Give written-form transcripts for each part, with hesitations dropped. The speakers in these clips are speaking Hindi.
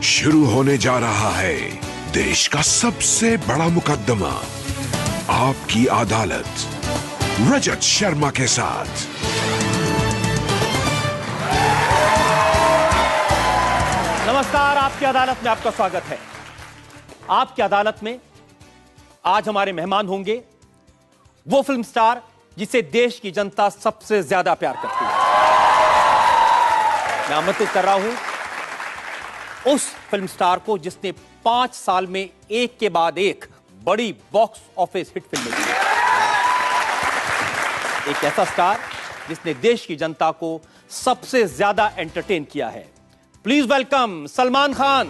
शुरू होने जा रहा है देश का सबसे बड़ा मुकदमा, आपकी अदालत, रजत शर्मा के साथ। नमस्कार, आपकी अदालत में आपका स्वागत है। आपकी अदालत में आज हमारे मेहमान होंगे वो फिल्म स्टार जिसे देश की जनता सबसे ज्यादा प्यार करती है। मैं आमंत्रित कर रहा हूं उस फिल्म स्टार को जिसने 5 साल में एक के बाद एक बड़ी बॉक्स ऑफिस हिट फिल्में की। एक ऐसा स्टार जिसने देश की जनता को सबसे ज्यादा एंटरटेन किया है। Please welcome Salman Khan.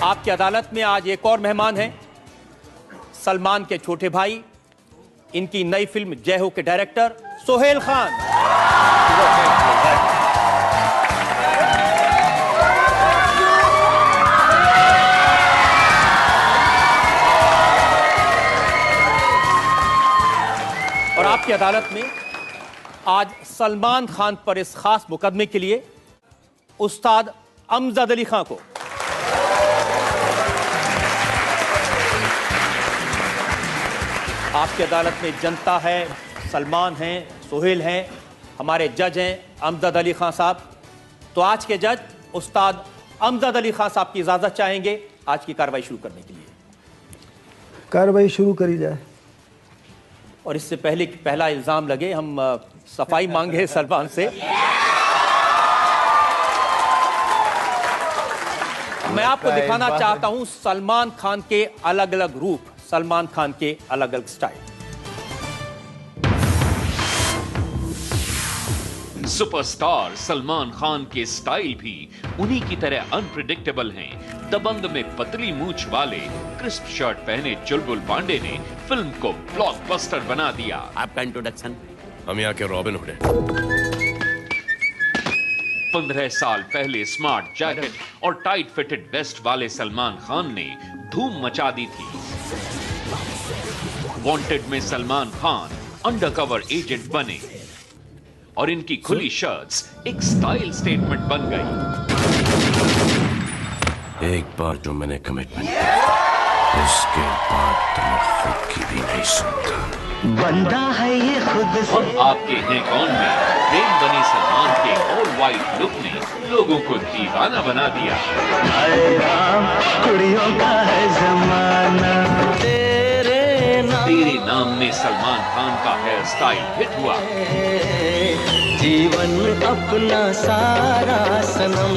आपकी अदालत में आज एक और मेहमान हैं, सलमान के छोटे भाई, इनकी नई फिल्म जय हो के डायरेक्टर सोहेल खान। और आपकी अदालत में आज सलमान खान पर इस खास मुकदमे के लिए उस्ताद अमजद अली खान को। आपकी अदालत में जनता है, सलमान हैं, सोहेल हैं, हमारे जज हैं अमजद अली खान साहब। तो आज के जज उस्ताद अमजद अली खान साहब की इजाजत चाहेंगे आज की कार्रवाई शुरू करने के लिए। कार्रवाई शुरू करी जाए। और इससे पहले कि पहला इल्जाम लगे, हम सफाई मांगे सलमान से। मैं आपको दिखाना चाहता हूं सलमान खान के अलग अलग रूप, सलमान खान के अलग अलग स्टाइल। सुपरस्टार सलमान खान के स्टाइल भी उन्हीं की तरह अनप्रिडिक्टेबल हैं। दबंग में पतली मूंछ वाले क्रिस्प शर्ट पहने चुलबुल पांडे ने फिल्म को ब्लॉकबस्टर बना दिया। आपका इंट्रोडक्शन? हम यहाँ के रॉबिन हुड हैं। 15 साल पहले स्मार्ट जैकेट और टाइट फिटेड वेस्ट वाले सलमान खान ने धूम मचा दी थी। वांटेड में सलमान खान अंडरकवर एजेंट बने और इनकी खुली शर्ट्स एक स्टाइल स्टेटमेंट बन गई। एक बार जो मैंने कमिटमेंट किया, उसके बाद तो मैं खुद की भी नहीं सुनता। बंदा है ये खुद से। और आपके हैं कौन में प्रेम बनी सलमान के ऑल वाइट लुक ने लोगों को दीवाना बना दिया। अरे राम, कुड़ियों का है जमाना। तेरे नाम में सलमान खान का हेयर स्टाइल हिट हुआ। जीवन अपना सारा सनम।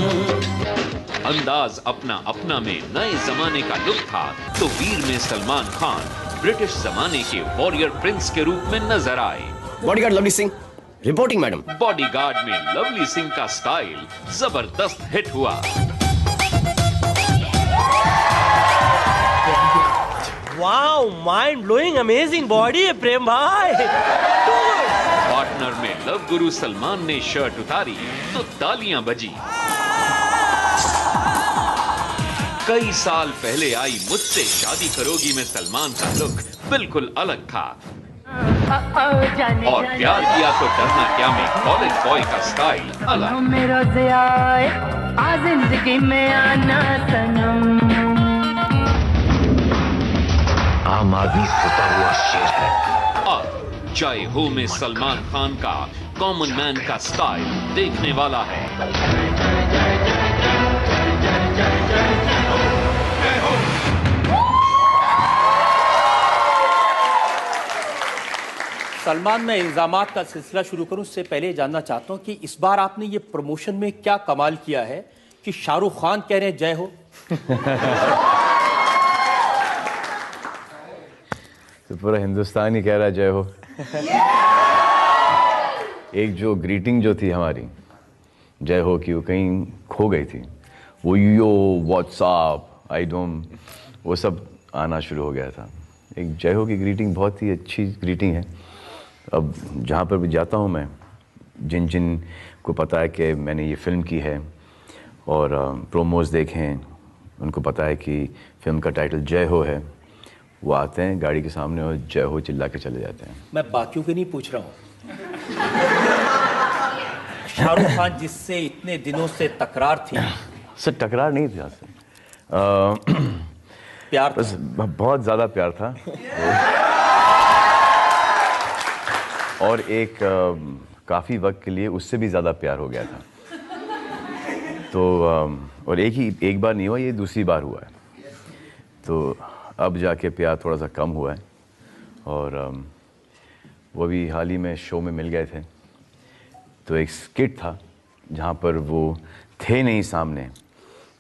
अंदाज अपना अपना में नए जमाने का लुक था, तो वीर में सलमान खान ब्रिटिश जमाने के वॉरियर प्रिंस के रूप में नजर आए। Bodyguard lovely Singh reporting madam. Bodyguard में लवली सिंह का स्टाइल जबरदस्त हिट हुआ। Wow, mind blowing, amazing body है प्रेम भाई। पार्टनर में लव गुरु सलमान ने शर्ट उतारी तो तालियां बजी। कई साल पहले आई मुझसे शादी करोगी में सलमान का लुक बिल्कुल अलग था। और प्यार किया तो डरना क्या में कॉलेज बॉय का स्टाइल अलग। जिंदगी में आना सनम। आम आदमी फुटा हुआ शेर है। अब जय हो में सलमान खान का कॉमन मैन का स्टाइल देखने वाला है। सलमान, मैं इल्जामात का सिलसिला शुरू करूं उससे पहले जानना चाहता हूं कि इस बार आपने ये प्रमोशन में क्या कमाल किया है कि शाहरुख खान कह रहे हैं जय हो। तो पूरा हिंदुस्तान ही कह रहा है जय हो। एक जो ग्रीटिंग जो थी हमारी जय हो की, वो कहीं खो गई थी। वो यो व्हाट्सएप आई डोंट, वो सब आना शुरू हो गया था। एक जय हो की ग्रीटिंग बहुत ही अच्छी ग्रीटिंग है। अब जहाँ पर भी जाता हूँ मैं, जिन जिन को पता है कि मैंने ये फ़िल्म की है और प्रोमोज देखे हैं, उनको पता है कि फ़िल्म का टाइटल जय हो है, वो आते हैं गाड़ी के सामने और जय हो चिल्ला के चले जाते हैं। मैं बाकियों के नहीं पूछ रहा हूँ, शाहरुख खान जिससे इतने दिनों से तकरार थी। सर टकरार नहीं थी आपसे, प्यार बस बहुत ज़्यादा प्यार था। और एक काफ़ी वक्त के लिए उससे भी ज़्यादा प्यार हो गया था। तो और एक बार नहीं हुआ, ये दूसरी बार हुआ है। तो अब जाके प्यार थोड़ा सा कम हुआ है। और वो भी हाल ही में शो में मिल गए थे, तो एक स्किट था जहाँ पर वो थे नहीं सामने,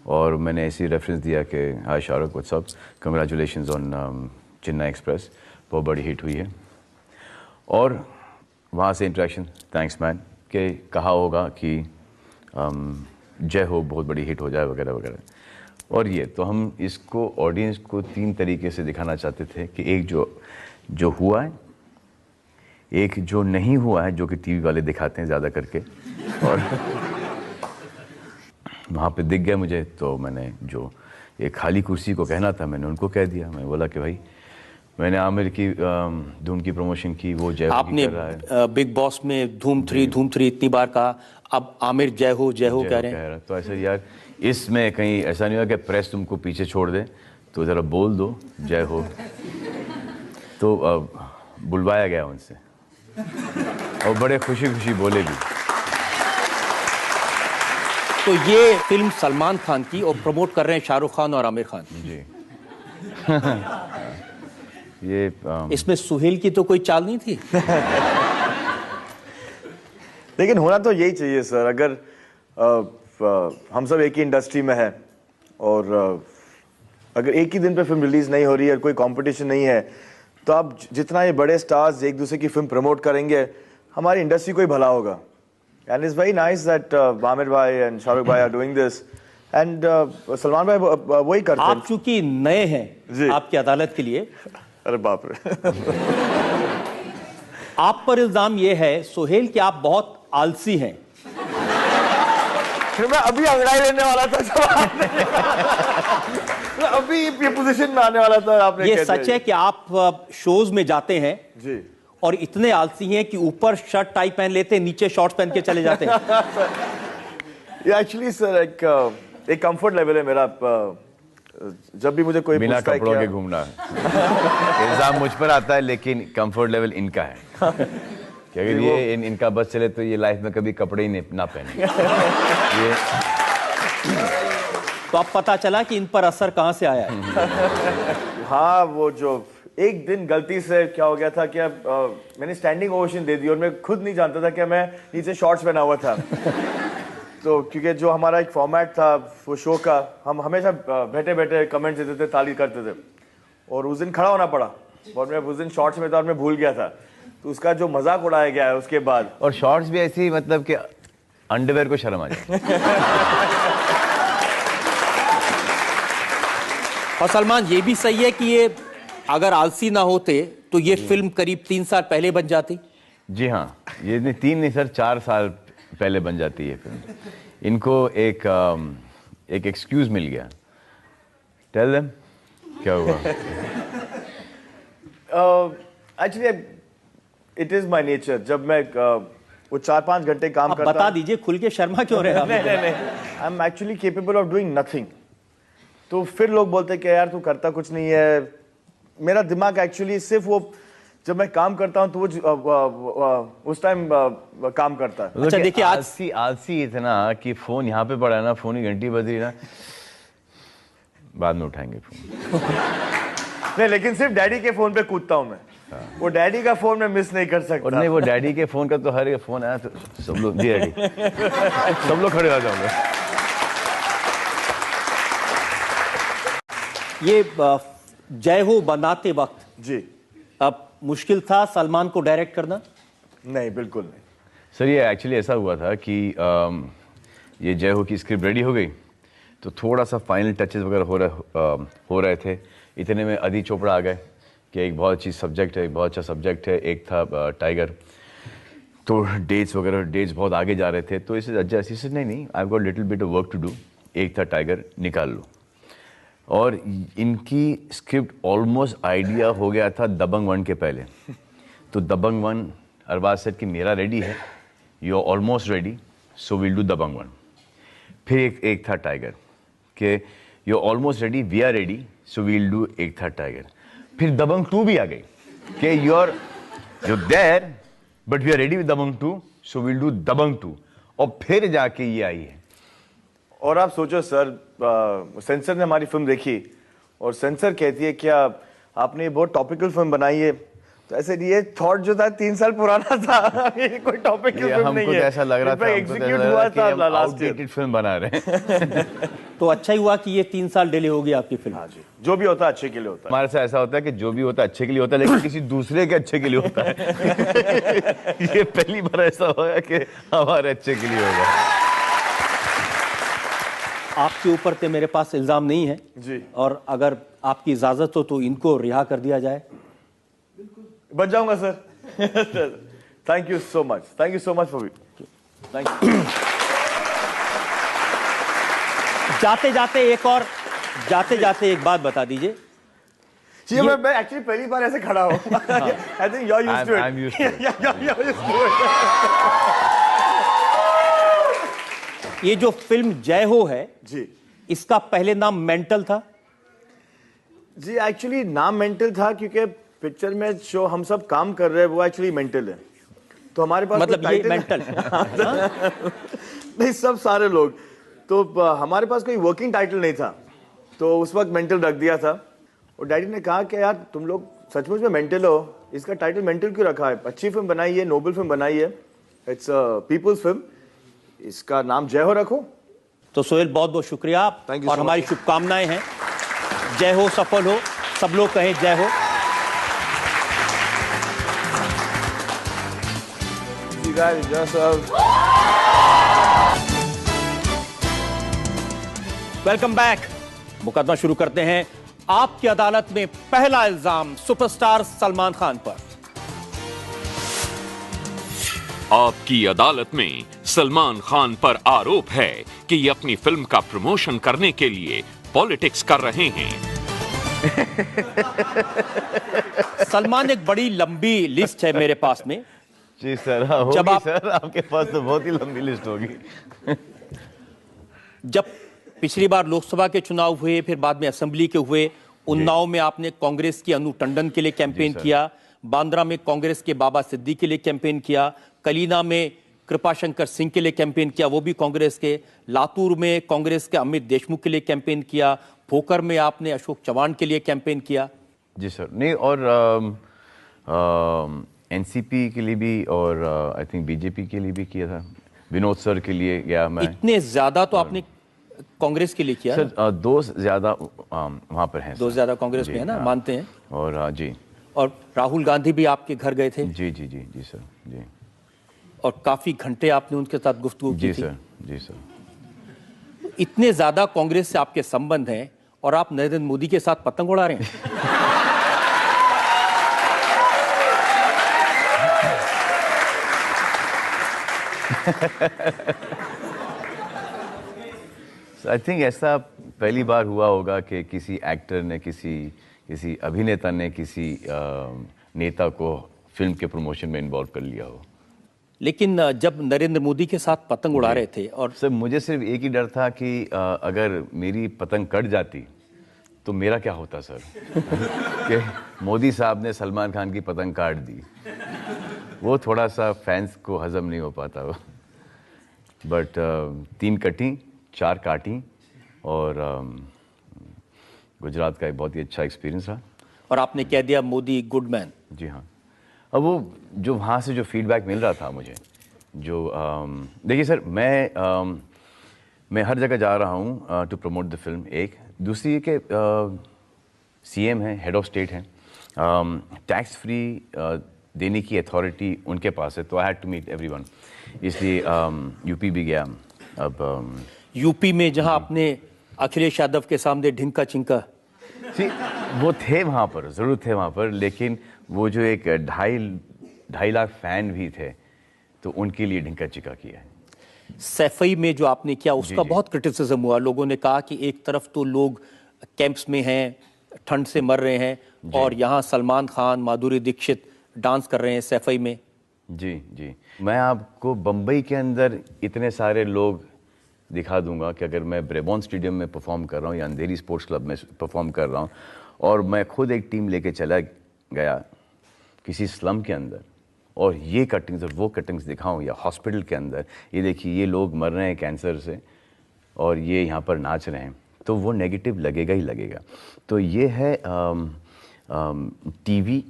और मैंने ऐसी रेफरेंस दिया कि hi Shahrukh, what's up, congratulations on Chennai Express, बहुत बड़ी हिट हुई है। और वहाँ से इंटरेक्शन, थैंक्स मैन, के कहा होगा कि जय हो बहुत बड़ी हिट हो जाए वगैरह वगैरह। और ये तो हम इसको ऑडियंस को 3 तरीके से दिखाना चाहते थे कि एक जो हुआ है, एक जो नहीं हुआ है, जो कि टीवी वाले दिखाते हैं ज़्यादा करके, और वहाँ पे दिख गया मुझे, तो मैंने जो एक खाली कुर्सी को कहना था मैंने उनको कह दिया। मैं बोला कि भाई मैंने आमिर की धूम की प्रमोशन की, वो जय हो आपने कर रहा है। बिग बॉस में धूम 3 इतनी बार कहा, अब आमिर जय हो कह रहे हैं। तो ऐसे यार इसमें कहीं ऐसा नहीं हुआ कि प्रेस तुमको पीछे छोड़ दे, तो ज़रा बोल दो जय हो। तो बुलवाया गया उनसे और बड़े खुशी खुशी बोले भी। तो ये फिल्म सलमान खान की, और प्रमोट कर रहे हैं शाहरुख खान और आमिर खान जी। ये इसमें सुहेल की तो कोई चाल नहीं थी। लेकिन होना तो यही चाहिए सर। अगर हम सब एक ही इंडस्ट्री में है और अगर एक ही दिन पे फिल्म रिलीज नहीं हो रही है, कोई कंपटीशन नहीं है, तो आप जितना ये बड़े स्टार्स एक दूसरे की फिल्म प्रमोट करेंगे, हमारी इंडस्ट्री को ही भला होगा। And it's very nice that Aamir भाई एंड शाहरुख भाई are doing this, and Salman भाई वही करते हैं। आप चूंकि नए हैं आपकी अदालत के लिए, अरे बाप रे। आप पर इल्जाम यह है सुहेल कि आप बहुत आलसी हैं। फिर मैं अभी अंगड़ाई लेने वाला था, मैं अभी ये पोजीशन में आने वाला था। आपने ये सच है कि आप शोज में जाते हैं जी और इतने आलसी हैं कि ऊपर शर्ट टाई पहन लेते हैं, नीचे शॉर्ट्स पहन के चले जाते हैं। ये एक्चुअली सर एक कंफर्ट लेवल है मेरा। जब भी मुझे कोई बिना कपड़ों के घूमना इल्जाम मुझ पर आता है, लेकिन कंफर्ट लेवल इनका है कि अगर ये इनका बस चले तो ये लाइफ में कभी कपड़े ही ना पहने। ये तो अब पता चला कि इन पर असर कहां से आया है। हाँ, वो जो एक दिन गलती से क्या हो गया था कि मैंने स्टैंडिंग ओवेशन दे दी और मैं खुद नहीं जानता था कि मैं नीचे शॉर्ट्स पहना हुआ था। तो क्योंकि जो हमारा एक फॉर्मेट था वो शो का, हम हमेशा बैठे बैठे कमेंट देते थे, ताली करते थे, और उस दिन खड़ा होना पड़ा और मैं उस दिन शॉर्ट्स में था और मैं भूल गया था, तो उसका जो मजाक उड़ाया गया है उसके बाद। और शॉर्ट्स भी ऐसी, मतलब कि अंडरवेयर को शर्म आ जाए। और सलमान, ये भी सही है कि ये अगर आलसी ना होते तो ये फिल्म करीब 3 साल पहले बन जाती। जी हाँ, ये 3 नहीं सर 4 साल पहले बन जाती है फिल्म। इनको एक एक्सक्यूज मिल गया। टेल देम क्या हुआ। Actually it is my nature. जब मैं वो 4-5 घंटे काम करता, बता दीजिए खुल के, शर्मा क्यों रहे? नहीं, I am actually capable of doing nothing. तो फिर लोग बोलते कि यार तू करता कुछ नहीं है। मेरा दिमाग एक्चुअली सिर्फ वो, जब मैं काम करता हूं तो वो उस टाइम काम करता है। अच्छा देखिए, आज आलसी इतना कि फोन यहाँ पे पड़ा है ना, फोन की घंटी बज रही ना, बाद में उठाएंगे फोन। नहीं, लेकिन सिर्फ डैडी के फोन पे कूदता हूं मैं। वो डैडी का फोन मैं मिस नहीं कर सकता। और नहीं, वो डैडी के फोन का तो हर एक फोन आया तो सब लोग जी डैडी सब लोग खड़े हो जाओगे। ये जय हो बनाते वक्त जी अब मुश्किल था सलमान को डायरेक्ट करना? नहीं, बिल्कुल नहीं सर। ये एक्चुअली ऐसा हुआ था कि ये जय हो की स्क्रिप्ट रेडी हो गई, तो थोड़ा सा फाइनल टचेस वगैरह हो रहे थे। इतने में अदी चोपड़ा आ गए कि एक बहुत अच्छी सब्जेक्ट है, एक बहुत अच्छा सब्जेक्ट है। एक था टाइगर, तो डेट्स बहुत आगे जा रहे थे, तो इसे जज नहीं, I got little bit of work to do, एक था टाइगर, निकाल लो। और इनकी स्क्रिप्ट ऑलमोस्ट आइडिया हो गया था दबंग 1 के पहले। तो दबंग 1 अरबाज सेड कि मेरा रेडी है, you are almost ready, so will do Dabangg 1। फिर एक था टाइगर कि you are almost ready, we are ready, so will do, एक था टाइगर। फिर दबंग 2 भी आ गई कि you are there but we are ready with Dabangg 2, so will do Dabangg 2। और फिर जाके ये आई है। और आप सोचो सर, सेंसर ने हमारी फिल्म देखी और सेंसर कहती है क्या आपने बहुत टॉपिकल फिल्म बनाई है। तो ऐसे ये थॉट जो था 3 साल पुराना था, ये कोई टॉपिकल फिल्म नहीं है। ऐसा लग रहा था एग्जीक्यूट हुआ था लास्ट ईयर, फिल्म बना रहे हैं। तो अच्छा ही हुआ कि ये 3 साल डिले हो गई आपकी फिल्म। हाँ जी, जो भी होता है अच्छे के लिए होता है। हमारे साथ ऐसा होता है कि जो भी होता है अच्छे के लिए होता है, लेकिन किसी दूसरे के अच्छे के लिए होता है। ये पहली बार ऐसा हुआ कि हमारे अच्छे के लिए होगा। आपके ऊपर तो मेरे पास इल्जाम नहीं है जी, और अगर आपकी इजाजत हो तो इनको रिहा कर दिया जाए। बच जाऊंगा sir. Thank you so much, thank you so much for thank you. जाते जाते एक बात बता दीजिए। जी, मैं एक्चुअली पहली बार ऐसे खड़ा हूं। I think you are used to it. I am used to it. ये जो फिल्म जय हो है जी, इसका पहले नाम मेंटल था। जी, एक्चुअली नाम मेंटल था क्योंकि पिक्चर में जो हम सब काम कर रहे हैं वो एक्चुअली मेंटल है। तो हमारे पास मतलब ये मेंटल नहीं, सब सारे लोग, तो हमारे पास कोई वर्किंग टाइटल नहीं था, तो उस वक्त मेंटल रख दिया था। और डैडी ने कहा कि यार तुम लोग सचमुच में मेंटल हो, इसका टाइटल मेंटल क्यों रखा है? अच्छी फिल्म बनाई है, नोबल फिल्म बनाई है, इट्स पीपल्स फिल्म, इसका नाम जय हो रखो। तो सोहेल बहुत बहुत शुक्रिया, और हमारी शुभकामनाएं हैं, जय हो, सफल हो, सब लोग कहें जय हो। Welcome back. मुकदमा शुरू करते हैं। आपकी अदालत में पहला इल्जाम सुपरस्टार सलमान खान पर। आपकी अदालत में सलमान खान पर आरोप है कि ये अपनी फिल्म का प्रमोशन करने के लिए पॉलिटिक्स कर रहे हैं। सलमान, एक बड़ी लंबी लिस्ट है मेरे पास में। जी सर, होगी सर, आपके पास तो बहुत ही लंबी लिस्ट होगी। जब पिछली बार लोकसभा के चुनाव हुए, फिर बाद में असेंबली के हुए, उन्नाव में आपने कांग्रेस की अनु टंडन के लिए कैंपेन किया, बांद्रा में कांग्रेस के बाबा सिद्दीकी के लिए कैंपेन किया, कलीना में कृपाशंकर सिंह के लिए कैंपेन किया, वो भी कांग्रेस के, लातूर में कांग्रेस के अमित देशमुख के लिए कैंपेन किया, भोकर में आपने अशोक चव्हाण के लिए कैंपेन किया। जी सर, नहीं, और एनसीपी के लिए भी, और आई थिंक बीजेपी के लिए भी किया था, विनोद सर के लिए गया मैं। इतने ज्यादा तो आपने कांग्रेस के लिए किया सर? 2 ज्यादा वहाँ पर हैं, 2 ज्यादा कांग्रेस में है ना, मानते हैं। और जी, और राहुल गांधी भी आपके घर गए थे। जी जी जी जी सर, जी। और काफी घंटे आपने उनके साथ गुफ्तगू की थी। जी सर, जी सर। इतने ज्यादा कांग्रेस से आपके संबंध हैं और आप नरेंद्र मोदी के साथ पतंग उड़ा रहे हैं। आई थिंक ऐसा पहली बार हुआ होगा कि किसी एक्टर ने, किसी अभिनेता ने किसी नेता को फिल्म के प्रमोशन में इन्वॉल्व कर लिया हो। लेकिन जब नरेंद्र मोदी के साथ पतंग उड़ा रहे थे, और सर मुझे सिर्फ एक ही डर था कि अगर मेरी पतंग कट जाती तो मेरा क्या होता सर। कि मोदी साहब ने सलमान खान की पतंग काट दी, वो थोड़ा सा फैंस को हजम नहीं हो पाता वो। बट 3 कटी, 4 काटी, और गुजरात का एक बहुत ही अच्छा एक्सपीरियंस रहा। और आपने कह दिया मोदी गुड मैन। जी हाँ। अब वो जो वहाँ से जो फीडबैक मिल रहा था मुझे, जो देखिए सर, मैं हर जगह जा रहा हूँ टू प्रमोट द फिल्म। एक दूसरी है कि सीएम है, हेड ऑफ स्टेट हैं, टैक्स फ्री देने की अथॉरिटी उनके पास है, तो I had to meet everyone, इसलिए यूपी भी गया। अब यूपी में जहां आपने अखिलेश यादव के सामने ढिंका चिंका, वो थे वहाँ पर, ज़रूर थे वहाँ पर, लेकिन वो जो एक 2.5 लाख फैन भी थे, तो उनके लिए ढिंका चिका किया है। सैफई में जो आपने किया उसका जी। बहुत क्रिटिसिज्म हुआ, लोगों ने कहा कि एक तरफ तो लोग कैंप्स में हैं, ठंड से मर रहे हैं, और यहाँ सलमान खान, माधुरी दीक्षित डांस कर रहे हैं सैफई में। जी जी, मैं आपको बम्बई के अंदर इतने सारे लोग दिखा दूंगा कि अगर मैं ब्रेबॉन स्टेडियम में परफॉर्म कर रहा हूँ या अंधेरी स्पोर्ट्स क्लब में परफॉर्म कर रहा हूँ और मैं खुद एक टीम लेके चला गया किसी स्लम के अंदर और ये कटिंग्स और वो कटिंग्स दिखाऊं, या हॉस्पिटल के अंदर ये देखिए ये लोग मर रहे हैं कैंसर से और ये यहाँ पर नाच रहे हैं, तो वो नेगेटिव लगेगा ही लगेगा। तो ये है टीवी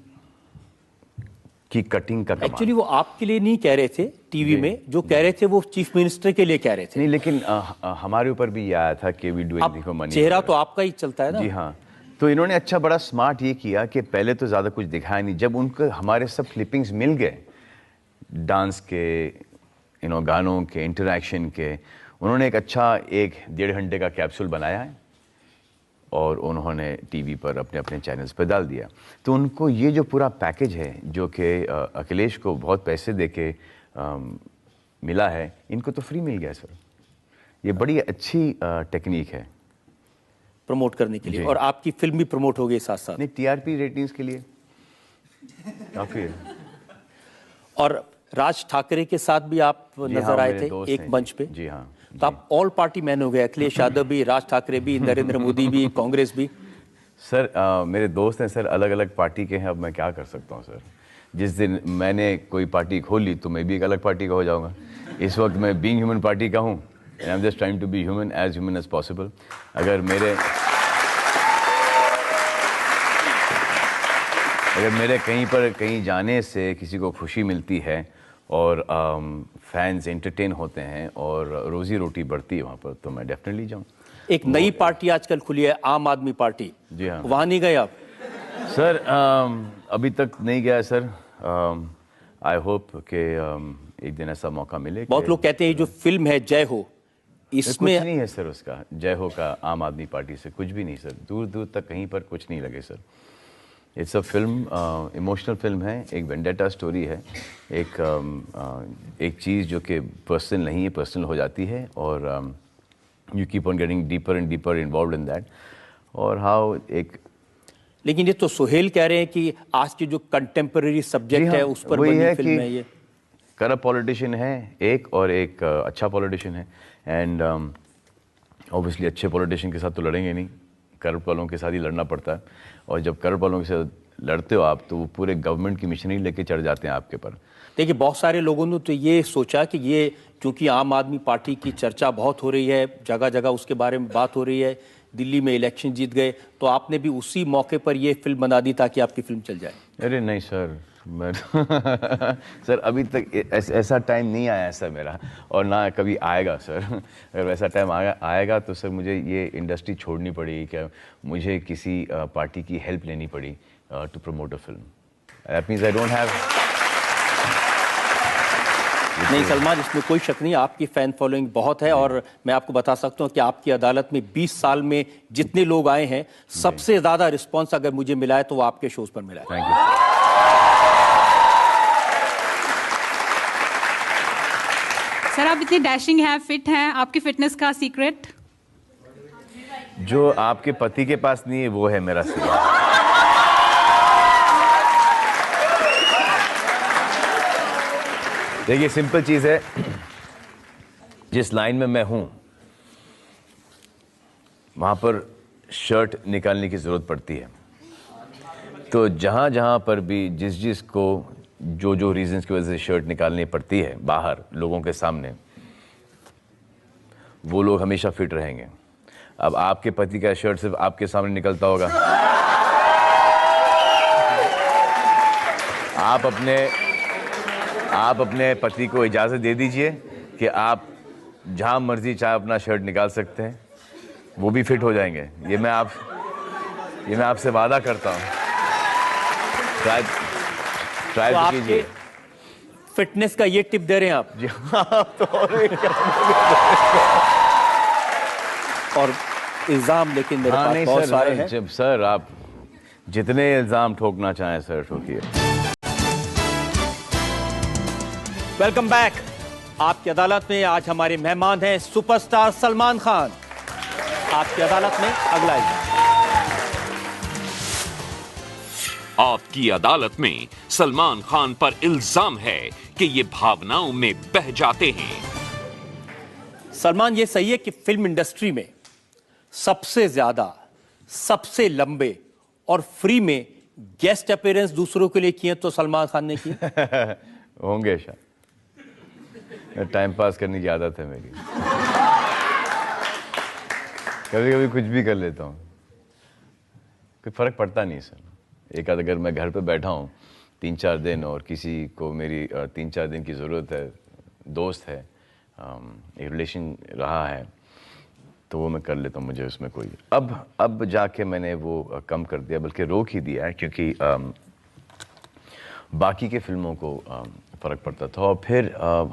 की कटिंग का कमाल। एक्चुअली वो आपके लिए नहीं कह रहे थे टीवी में, जो कह रहे थे वो चीफ मिनिस्टर के लिए कह रहे थे। नहीं, लेकिन हमारे ऊपर भी ये आया था कि we do anything for money. चेहरा तो आपका ही चलता है ना। जी हाँ, तो इन्होंने अच्छा बड़ा स्मार्ट ये किया कि पहले तो ज़्यादा कुछ दिखाया नहीं, जब उनको हमारे सब क्लिपिंग्स मिल गए डांस के, गानों के, इंटरेक्शन के, उन्होंने एक अच्छा 1-1.5 घंटे का कैप्सूल बनाया है और उन्होंने टीवी पर अपने अपने चैनल्स पर डाल दिया। तो उनको ये जो पूरा पैकेज है जो कि अखिलेश को बहुत पैसे देके मिला है, इनको तो फ्री मिल गया सर। ये बड़ी अच्छी टेक्निक है प्रमोट करने के लिए, और आपकी फिल्म भी प्रमोट हो गई साथ साथ। नहीं, टीआरपी रेटिंग्स के लिए काफी है। और राज ठाकरे के साथ भी आप नजर आए थे एक मंच पे। जी हाँ, तो आप ऑल पार्टी मैन हो गए, अखिलेश यादव भी, राज ठाकरे भी, नरेंद्र मोदी भी, कांग्रेस भी। सर मेरे दोस्त हैं सर, अलग अलग पार्टी के हैं, अब मैं क्या कर सकता हूँ सर। जिस दिन मैंने कोई पार्टी खोली तो मैं भी एक अलग पार्टी का हो जाऊँगा। इस वक्त मैं बीइंग ह्यूमन पार्टी का हूँ, and I'm just trying to be human as possible. अगर मेरे कहीं जाने से किसी को खुशी मिलती है और फैंस एंटरटेन होते हैं और रोजी रोटी बढ़ती है वहाँ पर, तो मैं डेफिनेटली जाऊँ। एक नई पार्टी आजकल खुली है, आम आदमी पार्टी। जी हाँ, वहाँ नहीं गए आप? सर अभी तक नहीं गया सर। आई होप कि एक दिन ऐसा मौका मिले। बहुत लोग कहते हैं जो फिल्म है जय हो, इसमें कुछ नहीं है सर उसका, जय हो का आम आदमी पार्टी से कुछ भी नहीं सर, दूर दूर तक कहीं पर कुछ नहीं लगे sir. It's a film, emotional film है, एक वेंडेटा स्टोरी है, एक चीज़ जो कि पर्सनल नहीं है, पर्सनल हो जाती है और you keep on getting deeper and deeper involved in that. और हाउ एक, लेकिन ये तो सोहेल कह रहे हैं कि आज की जो कंटेम्पररी सब्जेक्ट है उस पर बनी फिल्म है ये। करप्ट पॉलिटिशियन है एक और एक अच्छा पॉलिटिशियन है, एंड ऑब्वियसली अच्छे पॉलिटिशियन के साथ तो लड़ेंगे नहीं, करप्ट वालों के साथ ही लड़ना पड़ता है। और जब करप्ट वालों के साथ लड़ते हो आप तो वो पूरे गवर्नमेंट की मिशनरी लेके चढ़ जाते हैं आपके पर। देखिए बहुत सारे लोगों ने तो ये सोचा कि ये क्योंकि आम आदमी पार्टी की चर्चा बहुत हो रही है, जगह जगह उसके बारे में बात हो रही है, दिल्ली में इलेक्शन जीत गए, तो आपने भी उसी मौके पर ये फिल्म बना दी ताकि आपकी फिल्म चल जाए। अरे नहीं सर, मैं सर अभी तक ऐसा टाइम नहीं आया सर मेरा, और ना कभी आएगा सर। अगर वैसा टाइम आएगा तो सर मुझे ये इंडस्ट्री छोड़नी पड़ेगी, क्या मुझे किसी पार्टी की हेल्प लेनी पड़ी to promote a film. That means I don't have. नहीं सलमान, इसमें कोई शक नहीं, आपकी फैन फॉलोइंग बहुत है, और मैं आपको बता सकता हूं कि आपकी अदालत में 20 साल में जितने लोग आए हैं सबसे ज्यादा रिस्पॉन्स अगर मुझे मिला है तो वो आपके शोज पर मिला है। Thank you. सर आप इतने डैशिंग हैं, फिट हैं, आपकी फिटनेस का सीक्रेट? जो आपके पति के पास नहीं है वो है मेरा सीक्रेट। देखिए सिंपल चीज है, जिस लाइन में मैं हूं वहां पर शर्ट निकालने की जरूरत पड़ती है, तो जहां जहां पर भी जिस को जो रीजंस की वजह से शर्ट निकालनी पड़ती है बाहर लोगों के सामने, वो लोग हमेशा फिट रहेंगे। अब आपके पति का शर्ट सिर्फ आपके सामने निकलता होगा, आप अपने पति को इजाज़त दे दीजिए कि आप जहां मर्जी चाहे अपना शर्ट निकाल सकते हैं, वो भी फिट हो जाएंगे। ये मैं आपसे वादा करता हूं। ट्राई तो कीजिए। फिटनेस का ये टिप दे रहे हैं आप? जी हाँ। तो और इल्जाम लेकिन मेरे पास नहीं बहुत सर, सारे हैं। जब सर आप जितने इल्जाम ठोकना चाहें सर ठोकिए। Welcome back. आपकी अदालत में आज हमारे मेहमान हैं सुपरस्टार सलमान खान। आपकी अदालत में अगला आपकी अदालत में सलमान खान पर इल्जाम है कि ये भावनाओं में बह जाते हैं। सलमान, ये सही है कि फिल्म इंडस्ट्री में सबसे ज्यादा, सबसे लंबे और फ्री में गेस्ट अपीयरेंस दूसरों के लिए किए तो सलमान खान ने किए? होंगे शायद, टाइम पास करने की आदत है मेरी। कभी कभी कुछ भी कर लेता हूँ, कोई फर्क पड़ता नहीं सर। एक आध अगर मैं घर पे बैठा हूँ 3-4 दिन और किसी को मेरी 3-4 दिन की ज़रूरत है, दोस्त है, एक रिलेशन रहा है, तो वो मैं कर लेता हूँ। मुझे उसमें कोई अब जाके मैंने वो कम कर दिया, बल्कि रोक ही दिया है, क्योंकि बाकी के फिल्मों को फ़र्क पड़ता था। और फिर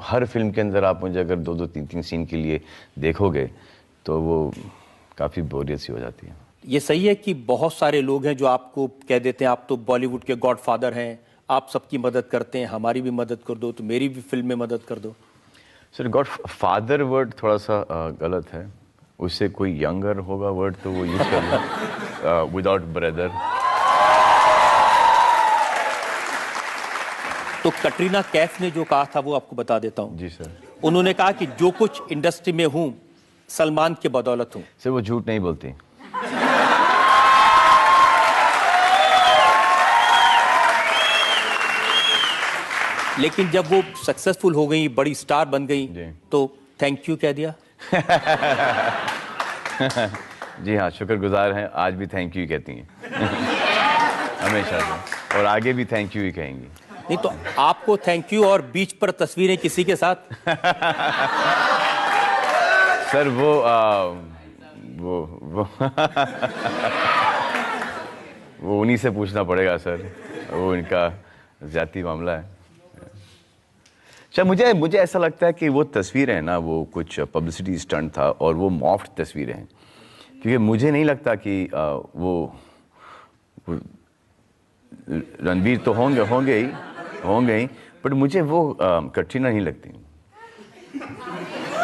हर फिल्म के अंदर आप मुझे अगर 2-2, 3-3 सीन के लिए देखोगे तो वो काफ़ी बोरियत सी हो जाती है। ये सही है कि बहुत सारे लोग हैं जो आपको कह देते हैं आप तो बॉलीवुड के गॉडफादर हैं, आप सबकी मदद करते हैं, हमारी भी मदद कर दो, तो मेरी भी फिल्म में मदद कर दो? सर, गॉडफादर वर्ड थोड़ा सा गलत है, उससे कोई यंगर होगा वर्ड तो वो यूज़ कर लो, विदाउट ब्रदर। तो कटरीना कैफ ने जो कहा था वो आपको बता देता हूँ। जी सर। उन्होंने कहा कि जो कुछ इंडस्ट्री में हूँ सलमान के बदौलत हूँ। सर, वो झूठ नहीं बोलती। लेकिन जब वो सक्सेसफुल हो गई, बड़ी स्टार बन गई, तो थैंक यू कह दिया। जी हाँ, शुक्रगुजार हैं, आज भी थैंक यू कहती हैं। हमेशा से, और आगे भी थैंक यू ही कहेंगी। नहीं तो आपको थैंक यू और बीच पर तस्वीरें किसी के साथ? सर वो वो उन्हीं से पूछना पड़ेगा सर, वो इनका ज्यादती मामला है। अच्छा, मुझे ऐसा लगता है कि वो तस्वीरें हैं ना, वो कुछ पब्लिसिटी स्टंट था और वो मॉफ्ड तस्वीरें हैं, क्योंकि मुझे नहीं लगता कि वो रणबीर तो होंगे ही, बट मुझे वो कटरीना नहीं लगती।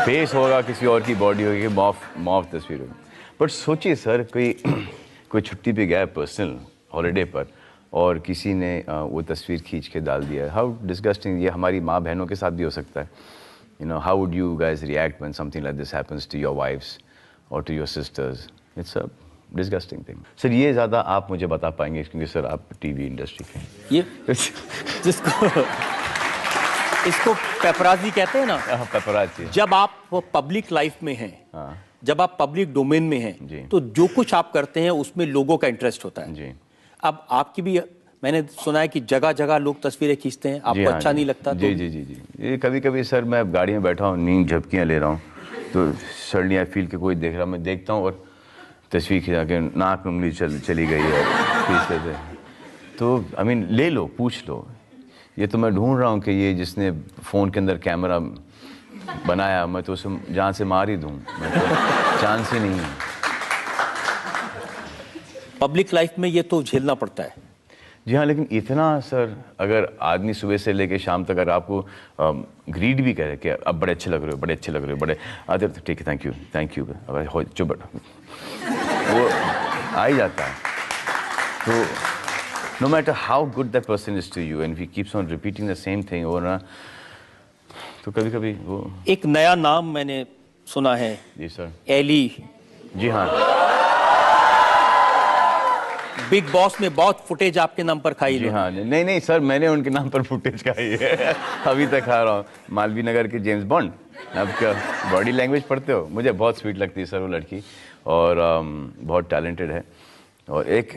फेस होगा, किसी और की बॉडी होगी, मॉफ तस्वीर होगी। बट सोचिए सर, कोई छुट्टी पे गया है पर्सनल हॉलीडे पर और किसी ने वो तस्वीर खींच के डाल दिया। How disgusting. ये हमारी माँ बहनों के साथ भी हो सकता है। You know, how would you guys react when something like this happens to your wives और to your sisters? It's a disgusting thing. Sir, ये ज़्यादा आप मुझे बता पाएंगे, क्योंकि सर आप टीवी इंडस्ट्री के हैं। ये इसको पेपराजी कहते हैं ना। पेपराजी। जब आप पब्लिक लाइफ में हैं, जब आप पब्लिक डोमेन में हैं, तो जो कुछ आप करते हैं उसमें लोगों का इंटरेस्ट होता है। जी। अब आपकी भी, मैंने सुना है कि जगह जगह लोग तस्वीरें खींचते हैं, आपको अच्छा नहीं लगता? जी जी जी जी। ये कभी कभी सर, मैं गाड़ी में बैठा हूँ, नींद झपकियाँ ले रहा हूँ, तो सडनली आई फील कि कोई देख रहा, मैं देखता हूँ और तस्वीर खिंचा के नाक में उंगली चली गई है खींच लेते। तो आई मीन, ले लो, पूछ लो। ये तो मैं ढूंढ रहा हूँ कि ये जिसने फ़ोन के अंदर कैमरा बनाया, मैं तो उसे जान से मार ही दूँ, मैं तो चांस ही नहीं है। पब्लिक लाइफ में ये तो झेलना पड़ता है। जी हाँ, लेकिन इतना सर, अगर आदमी सुबह से लेके शाम तक अगर आपको ग्रीड भी करे कि अब बड़े अच्छे लग रहे हो, बड़े अच्छे लग रहे हो, बड़े आते, तो ठीक है, थैंक यू, अगर हो चुप, वो आ ही जाता है। तो no matter how good that person is to you, and we keeps on repeating the same thing, और ना, तो कभी कभी वो। एक नया नाम मैंने सुना है। जी सर। एली। जी हाँ। बिग बॉस में बहुत फुटेज आपके नाम पर खाई। जी हाँ। नहीं सर, मैंने उनके नाम पर फुटेज खाई है। अभी तक खा रहा हूँ। मालवीय नगर के जेम्स बॉन्ड। अब क्या बॉडी लैंग्वेज पढ़ते हो? मुझे बहुत स्वीट लगती है सर वो लड़की, और बहुत टैलेंटेड है। और एक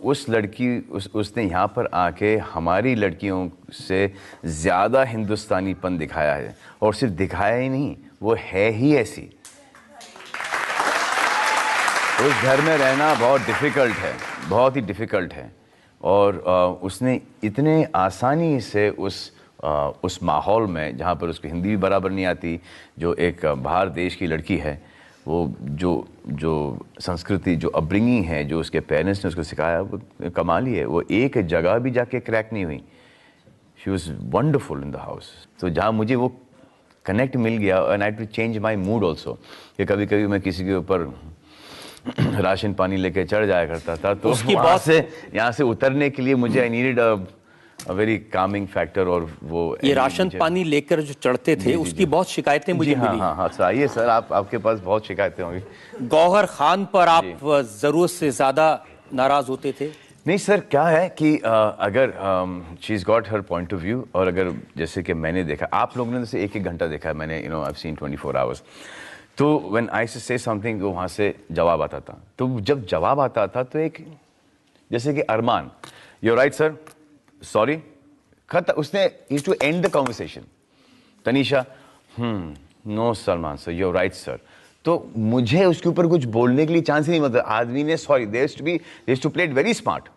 उस लड़की उसने यहाँ पर आके हमारी लड़कियों से ज़्यादा हिंदुस्तानीपन दिखाया है, और सिर्फ दिखाया ही नहीं, वो है ही ऐसी। उस घर में रहना बहुत डिफ़िकल्ट है, बहुत ही डिफ़िकल्ट है, और उसने इतने आसानी से उस माहौल में, जहाँ पर उसको हिंदी भी बराबर नहीं आती, जो एक बाहर देश की लड़की है, वो जो संस्कृति, जो अपब्रिंगिंग है, जो उसके पेरेंट्स ने उसको सिखाया, वो कमाल ही है। वो एक जगह भी जाके क्रैक नहीं हुई। She was wonderful in the house. तो जहाँ मुझे वो कनेक्ट मिल गया, and I to change my mood also, कि कभी कभी मैं किसी के ऊपर राशन पानी लेके चढ़ जाया करता था, तो वहाँ से यहाँ से उतरने के लिए मुझे I needed a very Kameng factor. और वो ये राशन पानी लेकर जो चढ़ते थे उसकी बहुत शिकायतें मुझे मिली। हाँ सर, आइए सर, आपके पास बहुत शिकायतें होंगी। गौहर खान पर आप जरूरत से ज्यादा नाराज होते थे? नहीं सर, क्या है कि अगर she is got her point of view, और अगर जैसे कि मैंने देखा, आप लोगों ने जैसे 1-1 घंटा देखा है, मैंने आई हैव सीन 24 आवर्स, तो व्हेन आई से समथिंग वहाँ से जवाब आता था। तो जब जवाब आता था तो एक जैसे कि Arman, you right sir, sorry, खत उसने used to end the conversation. Tanisha, no Salman sir, you right sir. तो मुझे उसके ऊपर कुछ बोलने के लिए चांस ही नहीं मिलता। आदमी ने sorry, there is to play it very smart.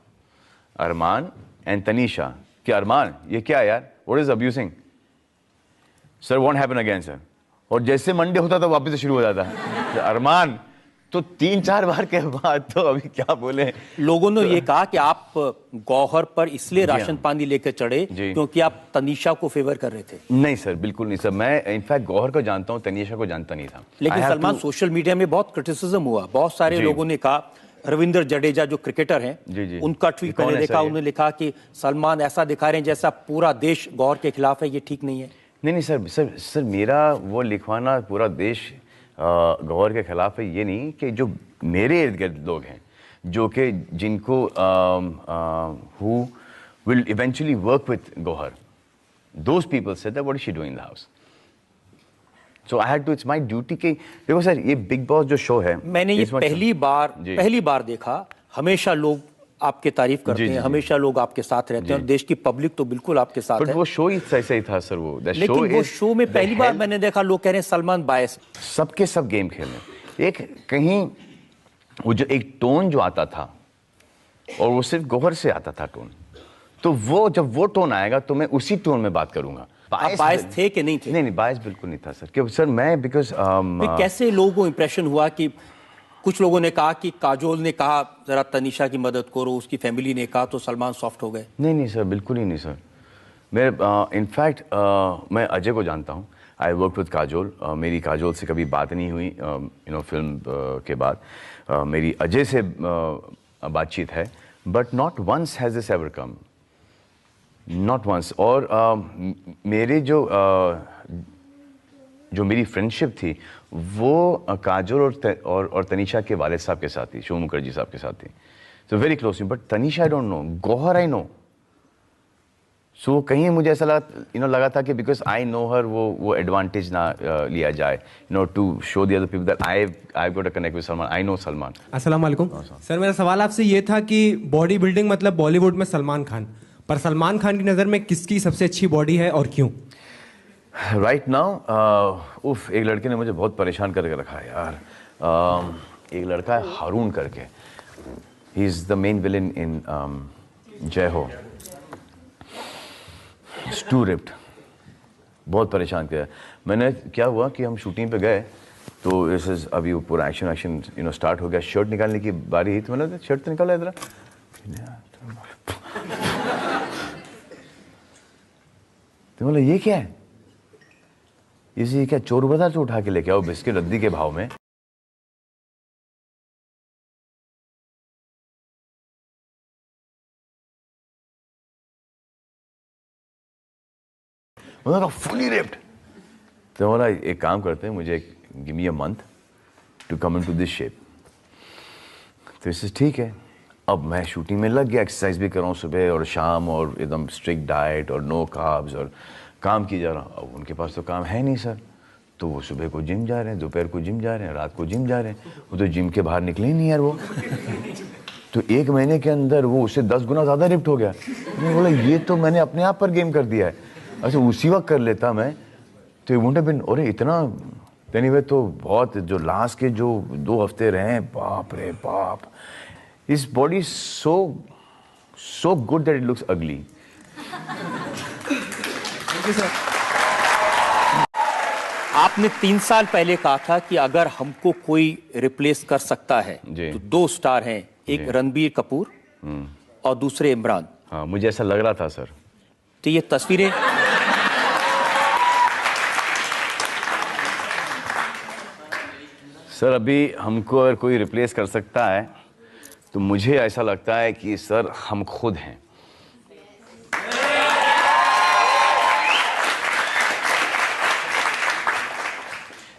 Arman and Tanisha, कि अरमान ये क्या यार, what is abusing sir, won't happen again sir. और जैसे मंडे होता था वापस से शुरू हो जाता है अरमान। तो 3-4 बार के बाद तो अभी क्या बोले। लोगों ने ये कहा कि आप गौहर पर इसलिए राशन पानी लेकर चढ़े क्योंकि आप तनीषा को फेवर कर रहे थे। नहीं सर, बिल्कुल नहीं सर, मैं इनफैक्ट गौहर को जानता हूँ, तनीषा को जानता नहीं था। लेकिन सलमान, सोशल मीडिया में बहुत क्रिटिसिज्म हुआ, बहुत सारे लोगों ने कहा, रविंद्र जडेजा जो क्रिकेटर हैं, उनका ट्वीट मैंने देखा, उन्होंने लिखा कि सलमान ऐसा दिखा रहे हैं जैसा पूरा देश गौहर के खिलाफ है, ये ठीक नहीं है। नहीं सर, मेरा वो लिखवाना पूरा देश गौहर के खिलाफ है ये नहीं, कि जो मेरे इर्द गिर्द लोग हैं जो कि जिनको who will eventually work with Gauhar, those people said that what is she doing in the house? So I had to, it's my duty कि देखो सर, ये बिग बॉस जो शो है, मैंने ये पहली बार देखा। हमेशा लोग आपके तारीफ करते हैं, हमेशा लोग आपके साथ रहते हैं, और देश की पब्लिक तो बिल्कुल आपके साथ है। वो शो ही सही था सर, वो लेकिन वो शो में पहली बार मैंने देखा लोग कह रहे हैं सलमान बायस। सबके सब गेम खेल रहे हैं। एक कहीं वो जो एक टोन जो आता था, और वो सिर्फ गौहर से आता था टोन, तो वो जब वो टोन आएगा तो मैं उसी टोन में बात करूंगा। आप बायस थे कि नहीं थे? नहीं, बायस बिल्कुल नहीं था सर। क्योंकि सर मैं बिकॉज कैसे लोगों को इंप्रेशन हुआ कि कुछ लोगों ने कहा कि काजोल ने कहा जरा तनीषा की मदद करो, उसकी फैमिली ने कहा तो सलमान सॉफ्ट हो गए। नहीं सर, बिल्कुल ही नहीं सर। मैं इनफैक्ट मैं अजय को जानता हूँ, आई वर्क विद काजोल। मेरी काजोल से कभी बात नहीं हुई फिल्म के बाद। मेरी अजय से बातचीत है, but not once has this ever come, not once. और मेरे जो मेरी फ्रेंडशिप थी वो काजोल और तनीषा के वालिद साहब के साथ थी, शोम मुखर्जी साहब के साथ थी। So very close. But Tanisha I don't know, Gauhar I know. So कहीं मुझे ऐसा लगा था कि बिकॉज आई नो हर, वो एडवांटेज ना लिया जाए, to show the other people that I have got a connect with Salman. I know Salman. अस्सलाम वालेकुम सर, मेरा सवाल आपसे ये था कि बॉडी बिल्डिंग मतलब बॉलीवुड में सलमान खान, पर सलमान खान की नज़र में किसकी सबसे अच्छी बॉडी है और क्यों? राइट नाउ एक लड़के ने मुझे बहुत परेशान करके रखा है यार। एक लड़का है हारून करके, he is the main villain in जय हो। टू रिप्ड, बहुत परेशान किया। मैंने क्या हुआ कि हम शूटिंग पे गए, तो इस अभी वो पूरा एक्शन स्टार्ट हो गया। शर्ट निकालने की बारी ही, तो मैंने शर्ट तो निकाला इधर। तो बोला ये क्या है, इसी क्या चोर बाजार से उठा के लेके आओ बिस्किट रद्दी के भाव में। Fully ripped. तो बोला एक काम करते हैं, मुझे give me a month to come in to this shape. तो इससे ठीक है। अब मैं शूटिंग में लग गया, एक्सरसाइज भी कर रहा हूँ सुबह और शाम, और एकदम स्ट्रिक्ट डाइट और नो कार्ब्स, और काम की जा रहा हूँ। अब उनके पास तो काम है नहीं सर, तो वो सुबह को जिम जा रहे हैं, दोपहर को जिम जा रहे हैं, रात को जिम जा रहे हैं। वो तो जिम के बाहर निकले ही नहीं यार वो। तो 1 महीने के अंदर वो उससे 10 गुना ज़्यादा रिप्ट हो गया। मैंने बोला ये तो मैंने अपने आप पर गेम कर दिया है। अच्छा उसी वक्त कर लेता मैं तो वुड हैव बीन, अरे इतना एनीवे। तो बहुत जो लास्ट के जो 2 हफ्ते रहे, बाप रे बाप, इस body so good that it looks अगली। आपने 3 साल पहले कहा था कि अगर हमको कोई रिप्लेस कर सकता है तो 2 स्टार हैं, एक रणबीर कपूर और दूसरे इमरान। हाँ, मुझे ऐसा लग रहा था सर। तो ये तस्वीरें सर अभी हमको अगर कोई रिप्लेस कर सकता है तो मुझे ऐसा लगता है कि सर हम खुद हैं।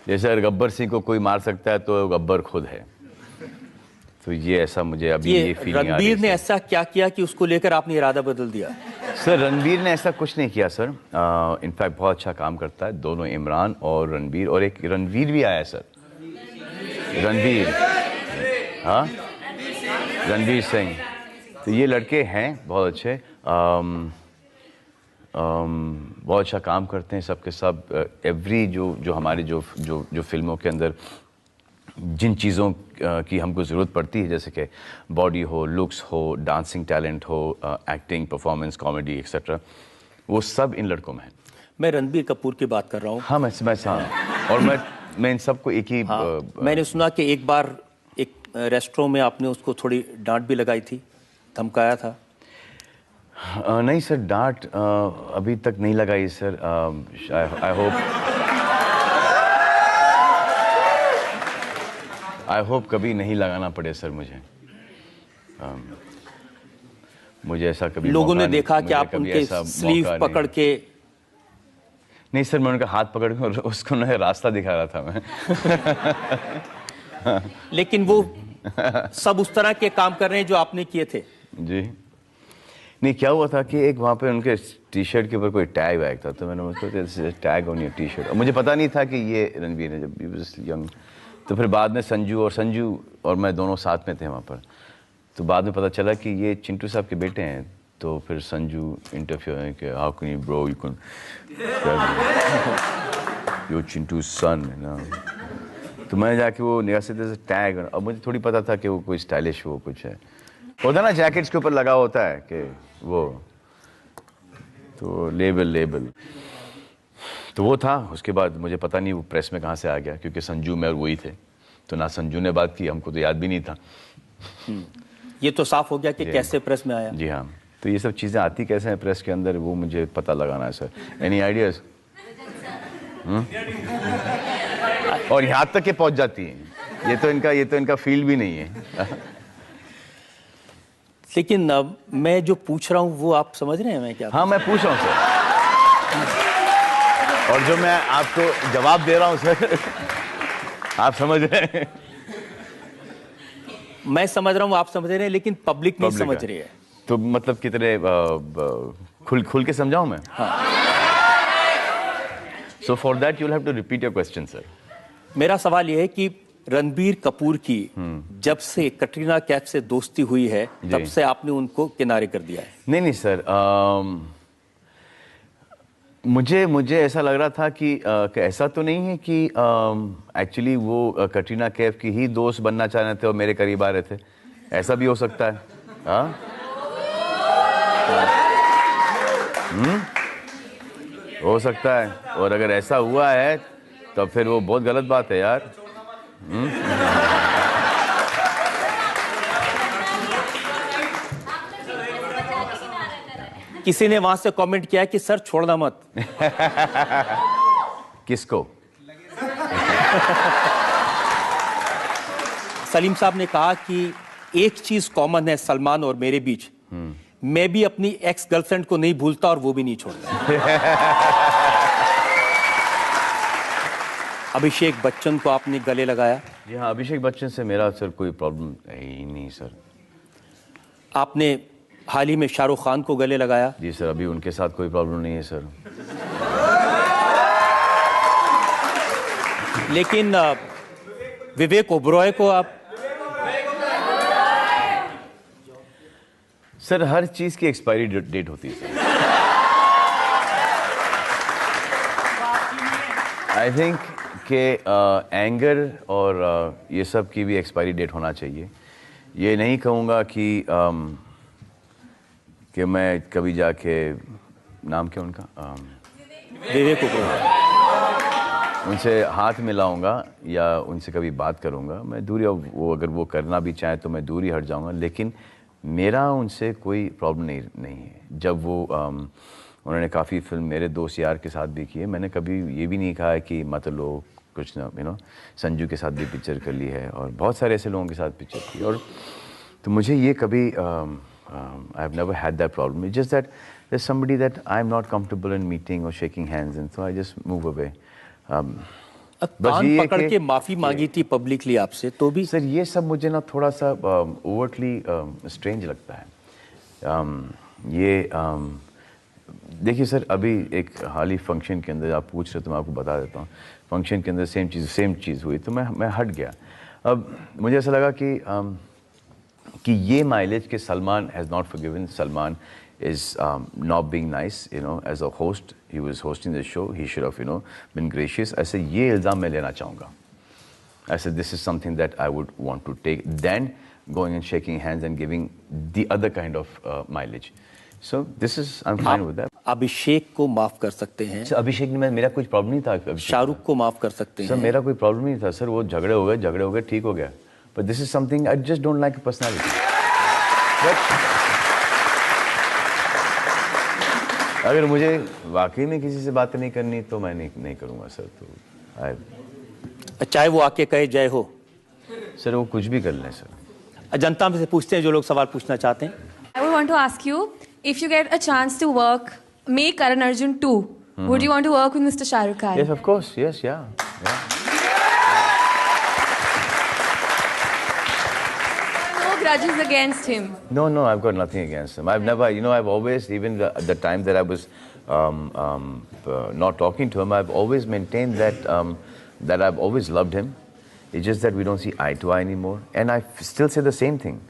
जैसे अगर गब्बर सिंह को कोई मार सकता है तो गब्बर खुद है। तो ये ऐसा मुझे अभी ये फीलिंग आ रही है। रणबीर ने ऐसा क्या किया कि उसको लेकर आपने इरादा बदल दिया? सर रणबीर ने ऐसा कुछ नहीं किया सर। इनफैक्ट बहुत अच्छा काम करता है दोनों, इमरान और रणबीर, और एक रणवीर भी आया है सर। रणबीर, हाँ रणबीर सिंह। तो ये लड़के हैं बहुत अच्छे, बहुत अच्छा काम करते हैं सबके सब। एवरी जो हमारे जो फिल्मों के अंदर जिन चीज़ों की हमको ज़रूरत पड़ती है, जैसे कि बॉडी हो, लुक्स हो, डांसिंग टैलेंट हो, एक्टिंग, परफॉर्मेंस, कॉमेडी एक्सेट्रा, वो सब इन लड़कों में है। मैं रणबीर कपूर की बात कर रहा हूँ। हाँ मैं और मैं इन सबको एक ही मैंने सुना कि एक बार एक रेस्टोरेंट में आपने उसको थोड़ी डांट भी लगाई थी, धमकाया था। नहीं सर, डांट अभी तक नहीं लगाई सर। आई होप कभी नहीं लगाना पड़े सर मुझे। मुझे ऐसा कभी लोगों ने देखा कि आप उनके स्लीव पकड़ के। नहीं सर, मैं उनका हाथ पकड़ के उसको ना रास्ता दिखा रहा था मैं। लेकिन वो सब उस तरह के काम कर रहे हैं जो आपने किए थे। जी नहीं, क्या हुआ था कि एक वहाँ पे उनके टी शर्ट के ऊपर कोई टैग वैग था, तो मैंने उसको tag on your T shirt, और मुझे पता नहीं था कि ये रणबीर है जब यंग। तो फिर बाद में संजू और मैं दोनों साथ में थे वहाँ पर, तो बाद में पता चला कि ये चिंटू साहब के बेटे हैं। तो फिर संजू इंटरव्यू है कि how can you bro, you can your Chintu son ना। तो मैं जाके वो निगाह से टैग, अब मुझे थोड़ी पता था कि वो कोई स्टाइलिश वो कुछ है, होता ना जैकेट्स के ऊपर लगा होता है कि वो, तो लेबल तो वो था। उसके बाद मुझे पता नहीं वो प्रेस में कहाँ से आ गया, क्योंकि संजू में और वही थे, तो ना संजू ने बात की, हमको तो याद भी नहीं था। ये तो साफ हो गया कि कैसे प्रेस में आया। जी हाँ, तो ये सब चीज़ें आती कैसे हैं प्रेस के अंदर, वो मुझे पता लगाना है सर। Any ideas? और यहाँ तक के पहुँच जाती है। ये तो इनका फील्ड भी नहीं है। लेकिन मैं जो पूछ रहा हूँ वो आप समझ रहे हैं मैं क्या? हाँ मैं पूछ रहा हूँ सर, और जो मैं आपको जवाब दे रहा हूँ सर आप समझ रहे हैं। मैं समझ रहा हूँ, आप समझ रहे हैं, लेकिन पब्लिक नहीं समझ रही है। तो मतलब कितने खुल के समझाऊं मैं? So for that you will have to repeat your question sir. मेरा सवाल यह है कि रणबीर कपूर की जब से कटरीना कैफ से दोस्ती हुई है तब से आपने उनको किनारे कर दिया है? नहीं सर, मुझे ऐसा लग रहा था कि ऐसा तो नहीं है कि एक्चुअली वो कटरीना कैफ की ही दोस्त बनना चाह रहे थे और मेरे करीब आ रहे थे। ऐसा भी हो सकता है। हाँ हो सकता है, और अगर ऐसा हुआ है तो फिर वो बहुत गलत बात है यार। किसी ने वहां से कमेंट किया कि सर छोड़ना मत। किसको? सलीम साहब ने कहा कि एक चीज कॉमन है सलमान और मेरे बीच, मैं भी अपनी एक्स गर्लफ्रेंड को नहीं भूलता और वो भी नहीं छोड़ता। अभिषेक बच्चन को आपने गले लगाया? जी हाँ, अभिषेक बच्चन से मेरा सर कोई प्रॉब्लम ही नहीं सर। आपने हाल ही में शाहरुख खान को गले लगाया? जी सर, अभी उनके साथ कोई प्रॉब्लम नहीं है सर। लेकिन विवेक ओबरॉय को आप? सर हर चीज की एक्सपायरी डेट होती है सर। आई थिंक कि एंगर और ये सब की भी एक्सपायरी डेट होना चाहिए। ये नहीं कहूँगा कि मैं कभी जाके, नाम क्या उनका, विवेक ओबरॉय, उनसे हाथ मिलाऊंगा या उनसे कभी बात करूंगा। मैं दूरी, वो अगर वो करना भी चाहे तो मैं दूरी हट जाऊंगा, लेकिन मेरा उनसे कोई प्रॉब्लम नहीं है। जब वो उन्होंने काफ़ी फिल्म मेरे दोस्त यार के साथ भी की है। मैंने कभी ये भी नहीं कहा है कि मत लो कुछ ना, संजू के साथ भी पिक्चर कर ली है और बहुत सारे ऐसे लोगों के साथ पिक्चर की। और तो मुझे ये कभी I have never had that problem. It's just that there is somebody that I am not comfortable in meeting और shaking hands and so I just move away. कान पकड़ के माफी मांगी थी पब्लिकली आपसे, तो भी सर ये सब मुझे ना थोड़ा सा ओवरटली स्ट्रेंज लगता है। ये देखिए सर, अभी एक हाल ही फंक्शन के अंदर आप पूछ रहे तो मैं आपको बता देता हूँ। फंक्शन के अंदर सेम चीज़ हुई तो मैं हट गया। अब मुझे ऐसा लगा कि ये माइलेज के Salman has not forgiven, Salman is not being nice, as a host. He was hosting the show. He should have, been gracious. I said, ये इल्ज़ाम मैं लेना चाहूँगा. I said, this is something that I would want to take. Then going and shaking hands and giving the other kind of mileage. So this is, I'm fine with that. अभिषेक को माफ कर सकते हैं? सर अभिषेक ने मेरा कुछ प्रॉब्लम नहीं था। शाहरुख को माफ कर सकते हैं? सर मेरा कोई प्रॉब्लम नहीं था सर, वो झगड़े हो गए ठीक हो गया। But this is something I just don't like a personality. अगर मुझे वाकई में किसी से बातें नहीं करनी तो मैं नहीं करूँगा सर। तो चाहे वो आके कहे जय हो सर, वो कुछ भी कर लें सर। जनता में से पूछते हैं जो लोग सवाल पूछना चाहते हैं। I would want to ask you, if you get a chance to make Karan Arjun 2, would you want to work with Mr. Shah Rukh Khan? Yes, of course. Yes, yeah. Grudges against him? No, I've got nothing against him. I've never, I've always, even at the time that I was not talking to him, I've always maintained that I've always loved him. It's just that we don't see eye to eye anymore. And I still say the same thing.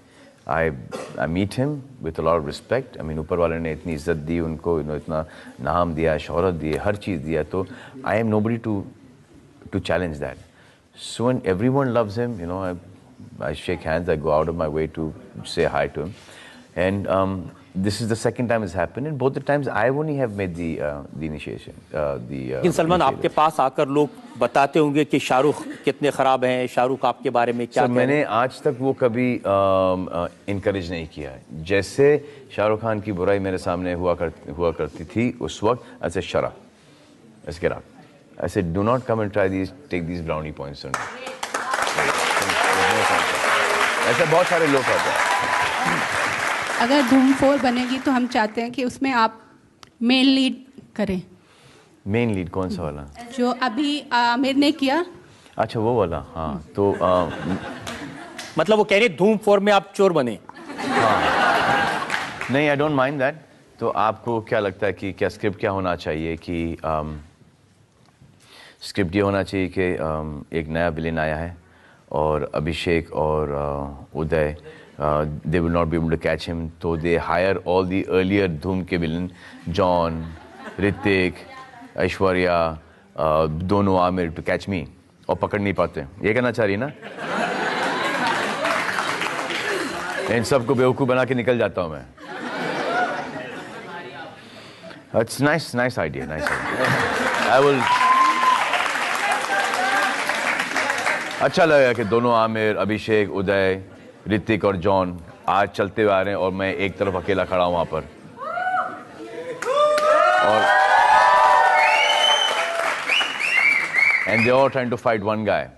I meet him with a lot of respect. I mean, ऊपर वाले ने इतनी इज्जत दी उनको, इतना नाम दिया, शोहरत दी, हर चीज़ दिया, तो I am nobody to challenge that. So when everyone loves him, I shake hands, I go out of my way to say hi to him. And this is the second time it's happened, and both the times I only have made the initiation. लेकिन सलमान, आपके पास आकर लोग बताते होंगे कि शाहरुख कितने खराब हैं, शाहरुख आपके बारे में क्या? मैंने आज तक वो कभी इनकरेज नहीं किया है। जैसे शाहरुख खान की बुराई मेरे सामने हुआ करती थी उस वक्त, ऐसे शरा, ऐसे गिरा, ऐसे do not come and try take these brownie points. ऐसे बहुत सारे लोग होते हैं। अगर धूम 4 बनेगी तो हम चाहते हैं कि उसमें आप मेन लीड करें। मेन लीड कौन सा वाला? जो अभी आमिर ने किया। अच्छा, वो वाला। हाँ, तो मतलब वो कह रहे धूम 4 में आप चोर बने? हाँ। नहीं, आई डोंट माइंड दैट। तो आपको क्या लगता है कि क्या स्क्रिप्ट क्या होना चाहिए कि स्क्रिप्ट ये होना चाहिए कि एक नया विलेन आया है और अभिषेक और उदय, they will not be able to catch him, so they hire all the earlier धूम के विलन, जॉन, ऋतिक, ऐश्वर्या, दोनों आमिर, to catch me, और पकड़ नहीं पाते। ये कहना चाह रही ना? इन सबको बेवकूफ़ बना के निकल जाता हूँ मैं। It's nice idea, I will। अच्छा लगेगा कि दोनों आमिर, अभिषेक, उदय, ऋतिक और जॉन आज चलते हुए आ रहे हैं और मैं एक तरफ अकेला खड़ा हूं वहां पर, और and they are trying to fight one guy,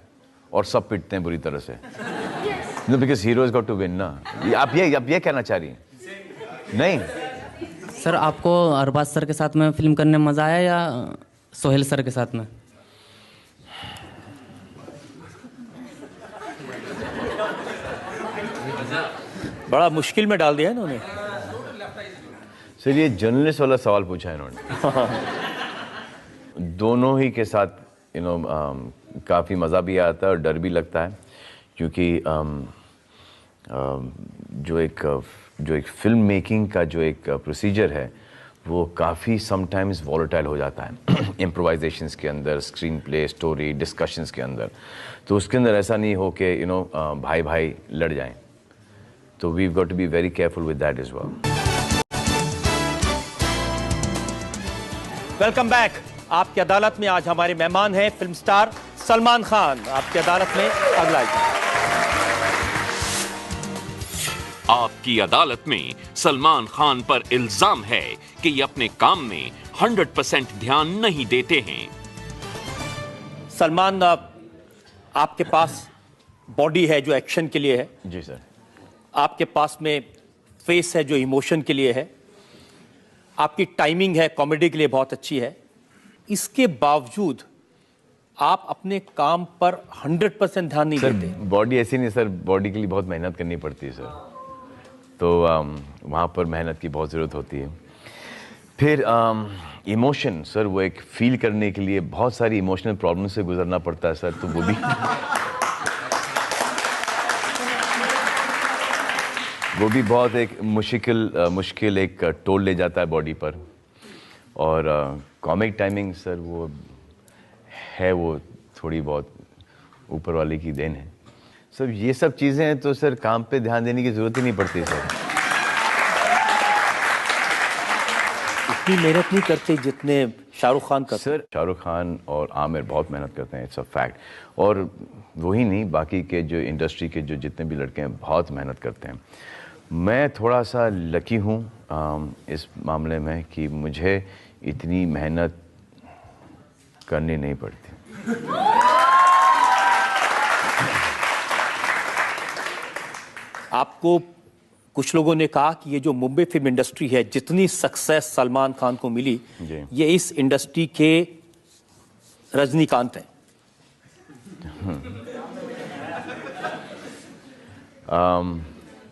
और सब पिटते हैं बुरी तरह से। No, because hero has got to win ना। आप ये कहना चाह रही हैं? नहीं सर, आपको अरबाज सर के साथ में फिल्म करने में मजा आया या सोहेल सर के साथ में? बड़ा मुश्किल में डाल दिया है इन्होंने। सर, ये जर्नलिस्ट वाला सवाल पूछा है इन्होंने। दोनों ही के साथ काफ़ी मज़ा भी आता है और डर भी लगता है, क्योंकि जो एक फिल्म मेकिंग का जो एक प्रोसीजर है वो काफ़ी समटाइम्स वॉलेटाइल हो जाता है इम्प्रोवाइजेशंस के अंदर, स्क्रीन प्ले, स्टोरी, डिस्कशंस के अंदर। तो उसके अंदर ऐसा नहीं हो कि भाई भाई लड़ जाएं। तो we've got to be very careful with that as well. Welcome back. आपकी अदालत में आज हमारे मेहमान हैं फिल्म स्टार सलमान खान। आपकी अदालत में अगला आइटम। आपकी अदालत में सलमान खान पर इल्जाम है कि ये अपने काम में 100% ध्यान नहीं देते हैं। सलमान, आपके पास बॉडी है जो एक्शन के लिए है। जी सर। आपके पास में फेस है जो इमोशन के लिए है। आपकी टाइमिंग है कॉमेडी के लिए बहुत अच्छी है। इसके बावजूद आप अपने काम पर 100% ध्यान नहीं देते। बॉडी ऐसी नहीं सर, बॉडी के लिए बहुत मेहनत करनी पड़ती है सर, तो वहाँ पर मेहनत की बहुत ज़रूरत होती है। फिर इमोशन सर, वो एक फील करने के लिए बहुत सारी इमोशनल प्रॉब्लम से गुजरना पड़ता है सर, तो वो भी बहुत एक मुश्किल एक टोल ले जाता है बॉडी पर। और कॉमिक टाइमिंग सर वो थोड़ी बहुत ऊपर वाले की देन है। सर ये सब चीज़ें हैं तो सर काम पे ध्यान देने की ज़रूरत ही नहीं पड़ती सर। इतनी मेहनत नहीं करते जितने शाहरुख खान करते। सर शाहरुख खान और आमिर बहुत मेहनत करते हैं, इट्स अ फैक्ट। और वही नहीं, बाकी के जो इंडस्ट्री के जो जितने भी लड़के हैं बहुत मेहनत करते हैं। मैं थोड़ा सा लकी हूँ इस मामले में कि मुझे इतनी मेहनत करनी नहीं पड़ती। आपको कुछ लोगों ने कहा कि ये जो मुंबई फिल्म इंडस्ट्री है, जितनी सक्सेस सलमान खान को मिली, ये इस इंडस्ट्री के रजनीकांत हैं।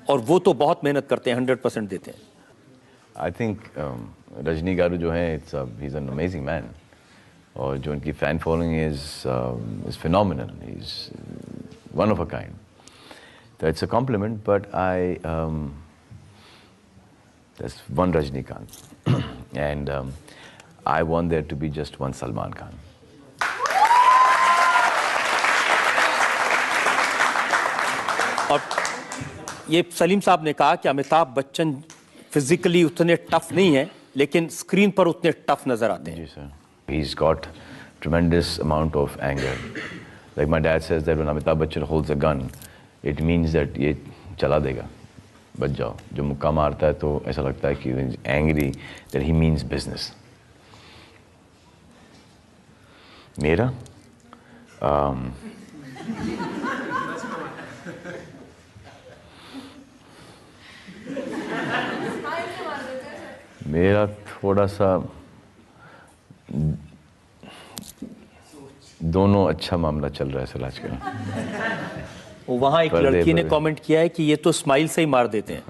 और वो तो बहुत मेहनत करते हैं, 100% देते हैं। आई थिंक रजनी गारू जो है, he is an amazing man, और जो उनकी fan following is phenomenal, he is one of a kind. So it's a compliment, but there's one Rajnikant, and I want there to be just one Salman Khan. और ये सलीम साहब ने कहा कि अमिताभ बच्चन फिजिकली उतने टफ नहीं है, लेकिन स्क्रीन पर उतने टफ नजर आते हैं। जी sir. He's got tremendous amount of anger. Like my dad says that when Amitabh Bachchan holds a gun, it means that ये चला देगा, बच जाओ। जो मुक्का मारता है तो ऐसा लगता है कि angry that he means business. मेरा मेरा थोड़ा सा दोनों अच्छा मामला चल रहा है सर आजकल। वहां एक लड़की ने कमेंट किया है कि ये तो स्माइल से ही मार देते हैं।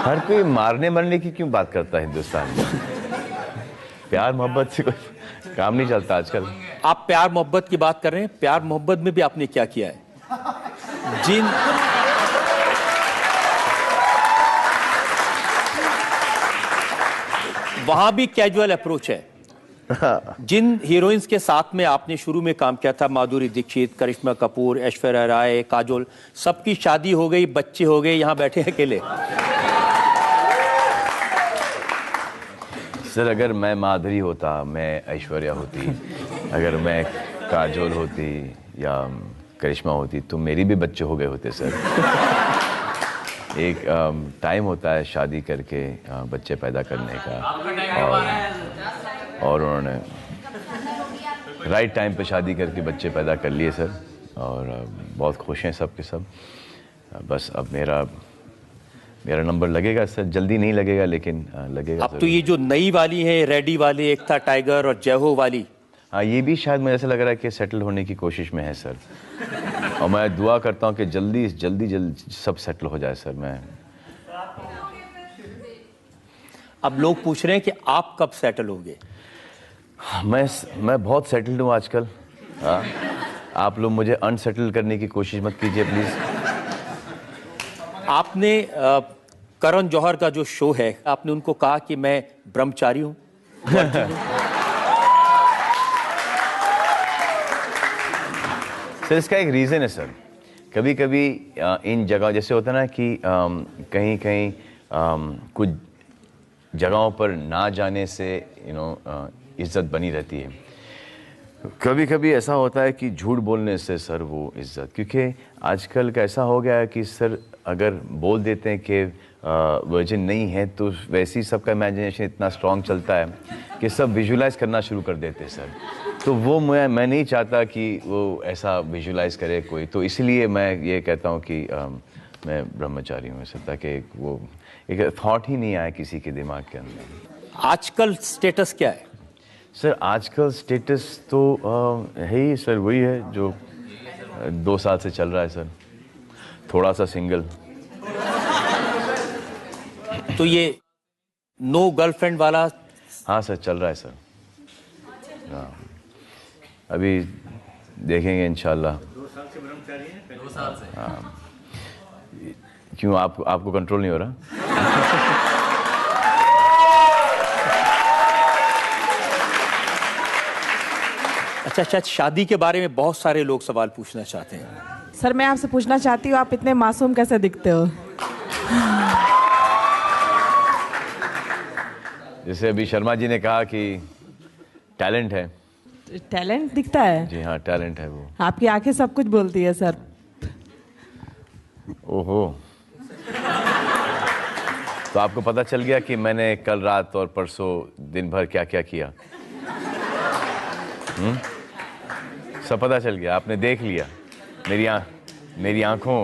हर कोई मारने मरने की क्यों बात करता है हिंदुस्तान में? प्यार मोहब्बत से कोई काम नहीं चलता आजकल। आप प्यार मोहब्बत की बात कर रहे हैं, प्यार मोहब्बत में भी आपने क्या किया है? वहां भी कैजुअल अप्रोच है। जिन हीरोइंस के साथ में आपने शुरू में काम किया था, माधुरी दीक्षित, करिश्मा कपूर, ऐश्वर्या राय, काजोल, सबकी शादी हो गई, बच्चे हो गए, यहां बैठे अकेले। सर अगर मैं माधुरी होता, मैं ऐश्वर्या होती, अगर मैं काजोल होती या करिश्मा होती, तो मेरी भी बच्चे हो गए होते सर। एक टाइम होता है शादी करके बच्चे पैदा करने का, और उन्होंने राइट टाइम पे शादी करके बच्चे पैदा कर लिए सर, और बहुत खुश हैं सब के सब। बस अब मेरा नंबर लगेगा सर, जल्दी नहीं लगेगा लेकिन लगेगा। अब तो ये जो नई वाली है, रेडी वाली, एक था टाइगर और जय हो वाली, हाँ ये भी शायद मुझे ऐसा लग रहा है कि सेटल होने की कोशिश में है सर, और मैं दुआ करता हूँ कि जल्दी सब सेटल हो जाए सर। अब लोग पूछ रहे हैं कि आप कब सेटल होंगे? मैं बहुत सेटल्ड हूँ आजकल। हाँ, आप लोग मुझे अनसेटल करने की कोशिश मत कीजिए प्लीज। आपने करण जौहर का जो शो है, आपने उनको कहा कि मैं ब्रह्मचारी हूँ। सर इसका एक रीज़न है सर। कभी कभी इन जगह जैसे होता है ना कि कहीं कुछ जगहों पर ना जाने से इज्जत बनी रहती है। कभी कभी ऐसा होता है कि झूठ बोलने से सर वो इज्जत, क्योंकि आजकल का ऐसा हो गया है कि सर अगर बोल देते हैं कि वर्जिन नहीं है तो वैसे ही सबका इमेजिनेशन इतना स्ट्रॉन्ग चलता है कि सब विजुलाइज करना शुरू कर देते हैं सर। तो वो मैं नहीं चाहता कि वो ऐसा विजुलाइज करे कोई, तो इसलिए मैं ये कहता हूँ कि मैं ब्रह्मचारी हूँ सर, ताकि वो एक थॉट ही नहीं आया किसी के दिमाग के अंदर। आजकल स्टेटस क्या है सर? आजकल स्टेटस तो है ही सर, वही है जो 2 साल से चल रहा है सर, थोड़ा सा सिंगल। तो ये नो गर्लफ्रेंड वाला? हाँ सर, चल रहा है सर। हाँ, अभी देखेंगे इंशाल्लाह। 2 साल से ब्रह्मचारी हैं? 2 साल से। हाँ, क्यों आपको कंट्रोल नहीं हो रहा? अच्छा, शायद शादी के बारे में बहुत सारे लोग सवाल पूछना चाहते हैं। सर मैं आपसे पूछना चाहती हूँ, आप इतने मासूम कैसे दिखते हो? जैसे अभी शर्मा जी ने कहा कि टैलेंट है। टैलेंट दिखता है? जी हाँ, टैलेंट है वो। आपकी आंखें सब कुछ बोलती है सर। ओहो, तो आपको पता चल गया कि मैंने कल रात और परसों दिन भर क्या क्या किया? सब पता चल गया, आपने देख लिया, मेरी आंखों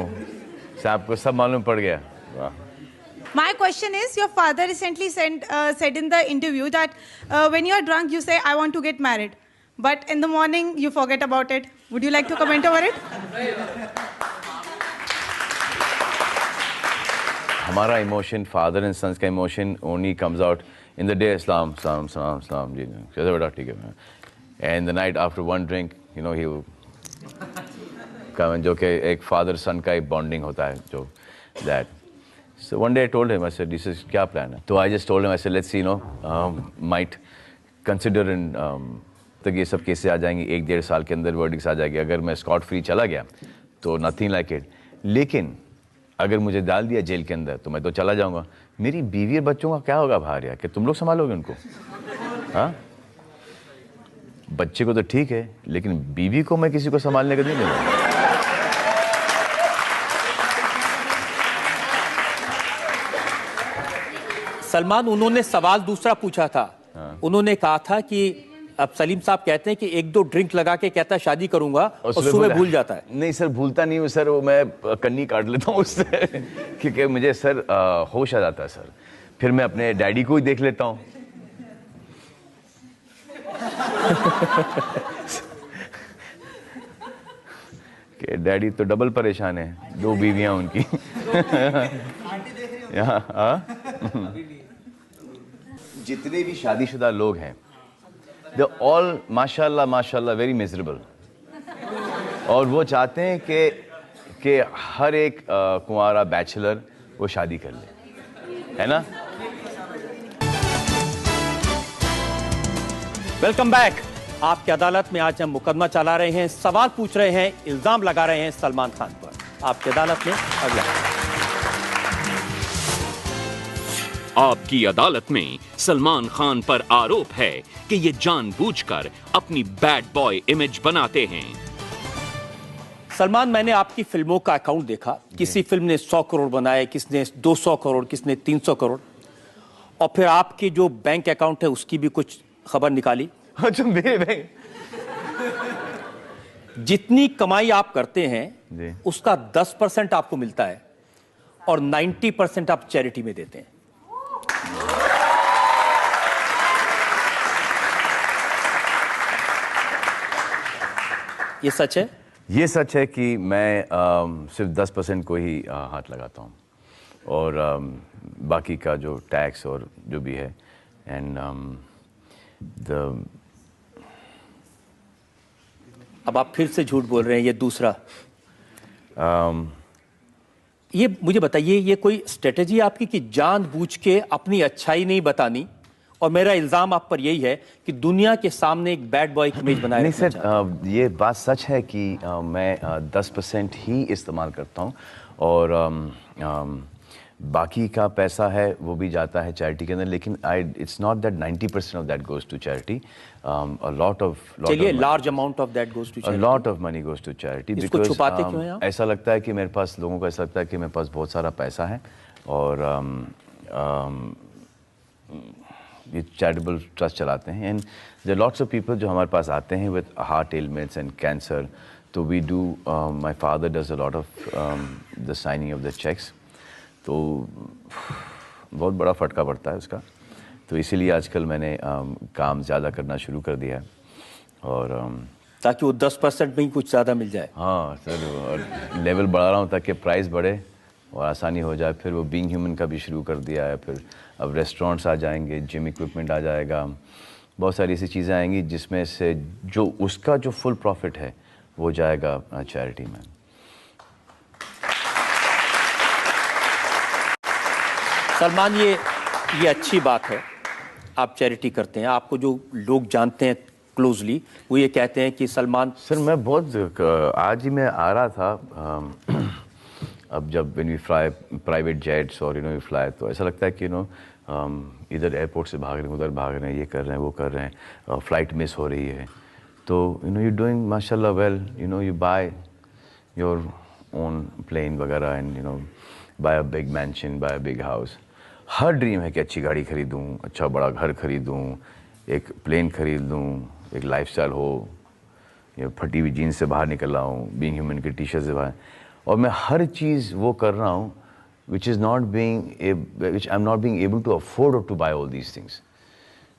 से आपको सब मालूम पड़ गया। वाह। My question is, your father recently said in the interview that when you are drunk, you say, I want to get married. But in the morning, you forget about it. Would you like to comment over it? हमारा इमोशन, फादर एंड सन्स का emotion only comes out in the day. इस्लाम सलाम सलाम सलाम जी, कैसे बेटा, ठीक है। And the night after 1 drink, you know, he जो कि एक फादर सन का एक बॉन्डिंग होता है, जो that. So one day I told him, I said, this is क्या plan है? तो I just told him, I said, let's see, you know, might consider in तक ये सब केसेस आ जाएंगी, 1-1.5 साल के अंदर वर्डिक्स आ जाएगी। अगर मैं स्कॉट फ्री चला गया तो नथिंग लाइक इट, लेकिन अगर मुझे डाल दिया जेल के अंदर तो मैं तो चला जाऊंगा। मेरी बीवी और बच्चों का क्या होगा बाहर? यार, कि तुम लोग संभालोगे उनको? हाँ, बच्चे को तो ठीक है, लेकिन बीवी को मैं किसी को संभालने का नहीं दूंगा। सलमान, उन्होंने सवाल दूसरा पूछा था। हाँ। उन्होंने कहा था कि अब सलीम साहब कहते हैं कि 1-2 ड्रिंक लगा के कहता है शादी करूंगा और सुबह भूल जाता है। नहीं सर, भूलता नहीं हूँ सर, वो मैं कन्नी काट लेता हूँ उससे क्योंकि मुझे सर होश आ जाता है सर। फिर मैं अपने डैडी को ही देख लेता हूँ। कि डैडी तो डबल परेशान है, 2 बीवियां उनकी। यहाँ जितने भी शादीशुदा लोग हैं, दे ऑल माशाल्लाह माशाल्लाह वेरी मिजरेबल, और वो चाहते हैं कि हर एक कुंवारा बैचलर वो शादी कर ले, है ना? Welcome back. आपकी अदालत में आज हम मुकदमा चला रहे हैं, सवाल पूछ रहे हैं, इल्जाम लगा रहे हैं सलमान खान पर। आपकी अदालत में अगला। आपकी अदालत में सलमान खान पर आरोप है कि ये जानबूझकर अपनी बैड बॉय इमेज बनाते हैं। सलमान, मैंने आपकी फिल्मों का अकाउंट देखा। किसी फिल्म ने 100 करोड़ बनाए, किसने 200 करोड़, किसने 300 करोड़, और फिर आपकी जो बैंक अकाउंट है उसकी भी कुछ खबर निकाली। अच्छा, मेरे बैंक? जितनी कमाई आप करते हैं उसका 10% आपको मिलता है और 90% आप चैरिटी में देते हैं। ये सच है? ये सच है कि मैं सिर्फ 10% को ही हाथ लगाता हूँ, और बाकी का जो टैक्स और जो भी है, एंड अब आप फिर से झूठ बोल रहे हैं, ये दूसरा। ये मुझे बताइए, ये कोई स्ट्रेटेजी आपकी कि जानबूझ के अपनी अच्छाई नहीं बतानी, और मेरा इल्जाम आप पर यही है कि दुनिया के सामने एक बैड बॉय की इमेज बनाए? नहीं सर, ये बात सच है कि मैं 10% ही इस्तेमाल करता हूँ, और बाकी का पैसा है वो भी जाता है चैरिटी के अंदर, लेकिन it's not that 90% of that goes to charity. A lot of चलिए large amount of that goes to charity. A lot of money goes to charity. इसको छुपाते क्यों हैं आप? ऐसा लगता है कि मेरे पास, लोगों को ऐसा लगता है कि मेरे पास बहुत सारा पैसा है और ये चैरिटेबल ट्रस्ट चलाते हैं. And there lots of people जो हमारे पास आते हैं with heart ailments and cancer. तो we do, my father does a lot of the signing of the cheques. तो बहुत बड़ा फटका पड़ता है उसका. तो इसीलिए आजकल मैंने काम ज़्यादा करना शुरू कर दिया है और ताकि वो 10% में ही कुछ ज़्यादा मिल जाए. हाँ सर, और लेवल बढ़ा रहा हूँ ताकि प्राइस बढ़े और आसानी हो जाए. फिर वो बीइंग ह्यूमन का भी शुरू कर दिया है. फिर अब रेस्टोरेंट्स आ जाएंगे, जिम इक्विपमेंट आ जाएगा, बहुत सारी ऐसी चीज़ें आएंगी जिसमें से जो उसका जो फुल प्रॉफिट है वो जाएगा चैरिटी में. सलमान, ये अच्छी बात है, आप चैरिटी करते हैं. आपको जो लोग जानते हैं क्लोजली वो ये कहते हैं कि सलमान. सर मैं बहुत, आज ही मैं आ रहा था, अब जब when we fly private jets और वी फ्लाई, तो ऐसा लगता है कि इधर एयरपोर्ट से भाग रहे हैं, उधर भाग रहे हैं, ये कर रहे हैं, वो कर रहे हैं, फ्लाइट मिस हो रही है. तो यू डूइंग माशाल्लाह well, you buy your own plane वगैरह and buy a big mansion, buy a big house. हर ड्रीम है कि अच्छी गाड़ी खरीदूँ, अच्छा बड़ा घर खरीदूँ, एक प्लेन खरीद लूँ, एक लाइफस्टाइल हो, या फटी हुई जीन्स से बाहर निकल रहा हूँ, बीइंग ह्यूमन की टी शर्ट से बाहर. और मैं हर चीज़ वो कर रहा हूँ which I'm not being able to afford or to buy all these things.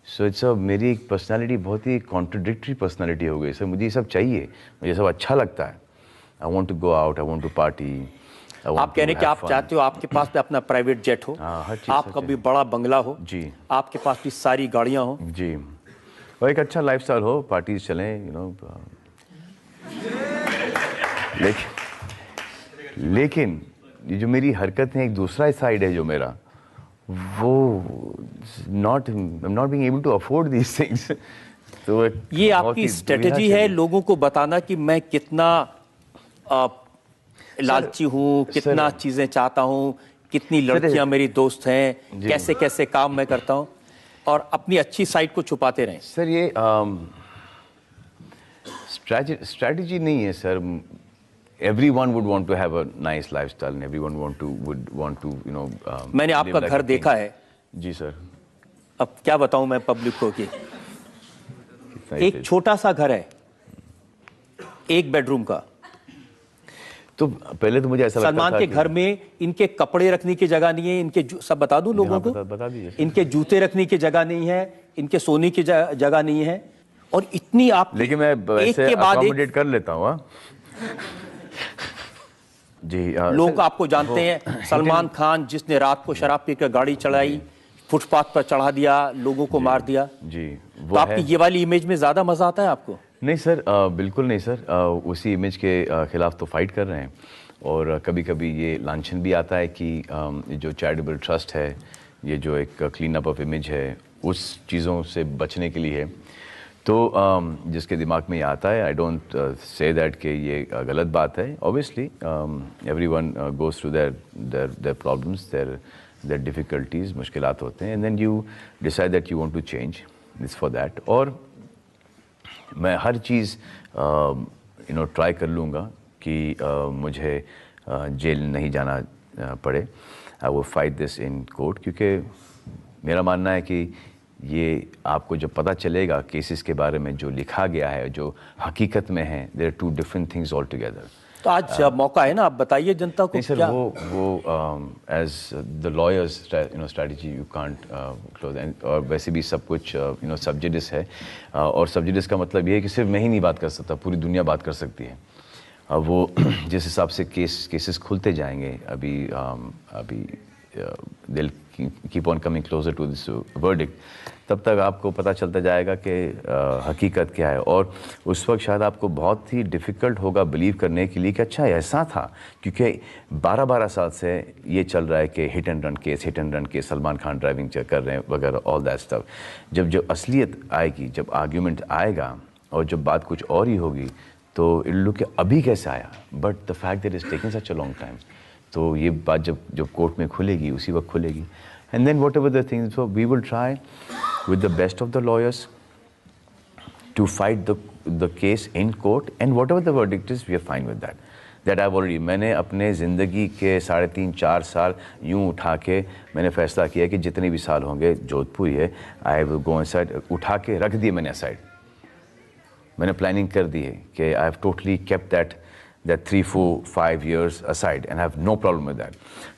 So it's मेरी एक पर्सनालिटी बहुत ही कॉन्ट्रडिक्टरी पर्सनालिटी हो गई. सर मुझे ये सब चाहिए, मुझे सब अच्छा लगता है. I want to go out, I want to party. आप कह रहे हैं कि आप चाहते हो आपके पास भी अपना प्राइवेट जेट हो, आपका भी बड़ा बंगला हो जी, आपके पास भी सारी गाड़ियाँ हो जी, और एक अच्छा लाइफस्टाइल हो, पार्टीज चलें, लेकिन ये जो मेरी हरकत है, एक दूसरा साइड है जो मेरा, वो I'm not being able to afford these things. तो ये आपकी स्ट्रेटेजी है लोगों को बताना कि मैं कितना लालची हूँ, कितना चीजें चाहता हूँ, कितनी लड़कियां मेरी दोस्त हैं, कैसे कैसे काम मैं करता हूँ, और अपनी अच्छी साइड को छुपाते रहें. सर ये स्ट्रेटेजी नहीं है sir. Everyone would want to have a nice lifestyle and everyone would want to मैंने आपका घर देखा है. जी सर. अब क्या बताऊं मैं पब्लिक को कि एक छोटा सा घर है, एक बेडरूम का. तो पहले तो मुझे ऐसा लगता था सलमान के घर में इनके कपड़े रखने की जगह नहीं है, इनके सब बता दूं लोगों को, बता दीजिए. इनके जूते रखने की जगह नहीं है, इनके सोने की जगह नहीं है, और इतनी आप, लेकिन मैं वैसे अकोमोडेट कर लेता हूँ जी. लोग आपको जानते हैं, सलमान खान जिसने रात को शराब पीकर गाड़ी चलाई, फुटपाथ पर चढ़ा दिया, लोगों को मार दिया जी. तो आपकी ये वाली इमेज में ज्यादा मजा आता है आपको? नहीं सर, बिल्कुल नहीं सर. उसी इमेज के खिलाफ तो फाइट कर रहे हैं. और कभी कभी ये लांछन भी आता है कि जो चैरिटेबल ट्रस्ट है, ये जो एक क्लीन अप ऑफ इमेज है, उस चीज़ों से बचने के लिए है. तो जिसके दिमाग में ये आता है, आई डोंट से दैट कि ये गलत बात है. Obviously everyone goes through their problems, their difficulties, मुश्किलात होते हैं, and then you decide that you want to change. It's for that. और मैं हर चीज़ ट्राई कर लूँगा कि मुझे जेल नहीं जाना पड़े. I will fight this in court, क्योंकि मेरा मानना है कि ये आपको जब पता चलेगा केसेस के बारे में, जो लिखा गया है, जो हकीकत में है, there are two different things all together. तो आज मौका है ना, आप बताइए जनता को. सर क्या? वो as the lawyers strategy you can't close. और वैसे भी सब कुछ सबजुडिस है, और सबजुडिस का मतलब ये है कि सिर्फ मैं ही नहीं बात कर सकता, पूरी दुनिया बात कर सकती है. वो जिस हिसाब से केसेस खुलते जाएंगे, अभी they'll keep on coming closer to this verdict, तब तक आपको पता चलता जाएगा कि हकीकत क्या है. और उस वक्त शायद आपको बहुत ही डिफ़िकल्ट होगा बिलीव करने के लिए कि अच्छा ऐसा था, क्योंकि 12 साल से ये चल रहा है कि hit and run case, Salman Khan driving कर रहे हैं वगैरह, ऑल दैट स्टफ. जब असलियत आएगी, जब आर्ग्यूमेंट आएगा, और जब बात कुछ और ही होगी, तो इन लोग के अभी कैसे आया. But the fact that is taking such a long time, तो ये बात जब कोर्ट में खुलेगी उसी वक्त खुलेगी. And then whatever the things, so we will try with the best of the lawyers to fight the case in court, and whatever the verdict is, we are fine with that. That I've already, मैंने अपने ज़िंदगी के 3.5-4 साल यूँ उठा के मैंने फैसला किया कि जितने भी साल होंगे जोधपुर है, I will go inside, उठा के रख दिए मैंने aside. मैंने प्लानिंग कर दी है कि I have totally kept that 3-4-5 years aside and I have no problem with that.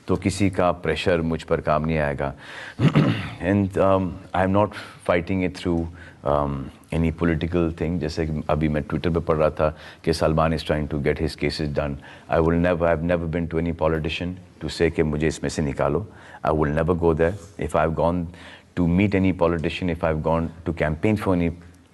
तो किसी का प्रेशर मुझ पर काम नहीं आएगा. And I am not fighting it through any political thing. जैसे कि अभी मैं ट्विटर पे पढ़ रहा था कि Salman is trying to get his cases done. I've never been to any politician to say कि मुझे इसमें से निकालो. I will never go there. If I've gone to meet any politician, if I've gone to campaign for any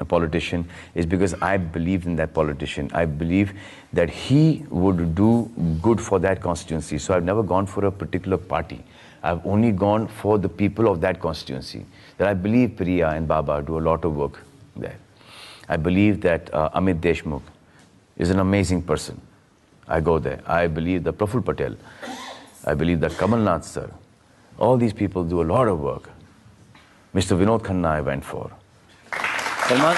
politician, is because I believe in that politician. I believe that he would do good for that constituency. So I've never gone for a particular party. I've only gone for the people of that constituency. That I believe Priya and Baba do a lot of work there. I believe that Amit Deshmukh is an amazing person. I go there. I believe that Praful Patel. I believe that Kamal Nath sir. All these people do a lot of work. Mr. Vinod Khanna I went for. Salman,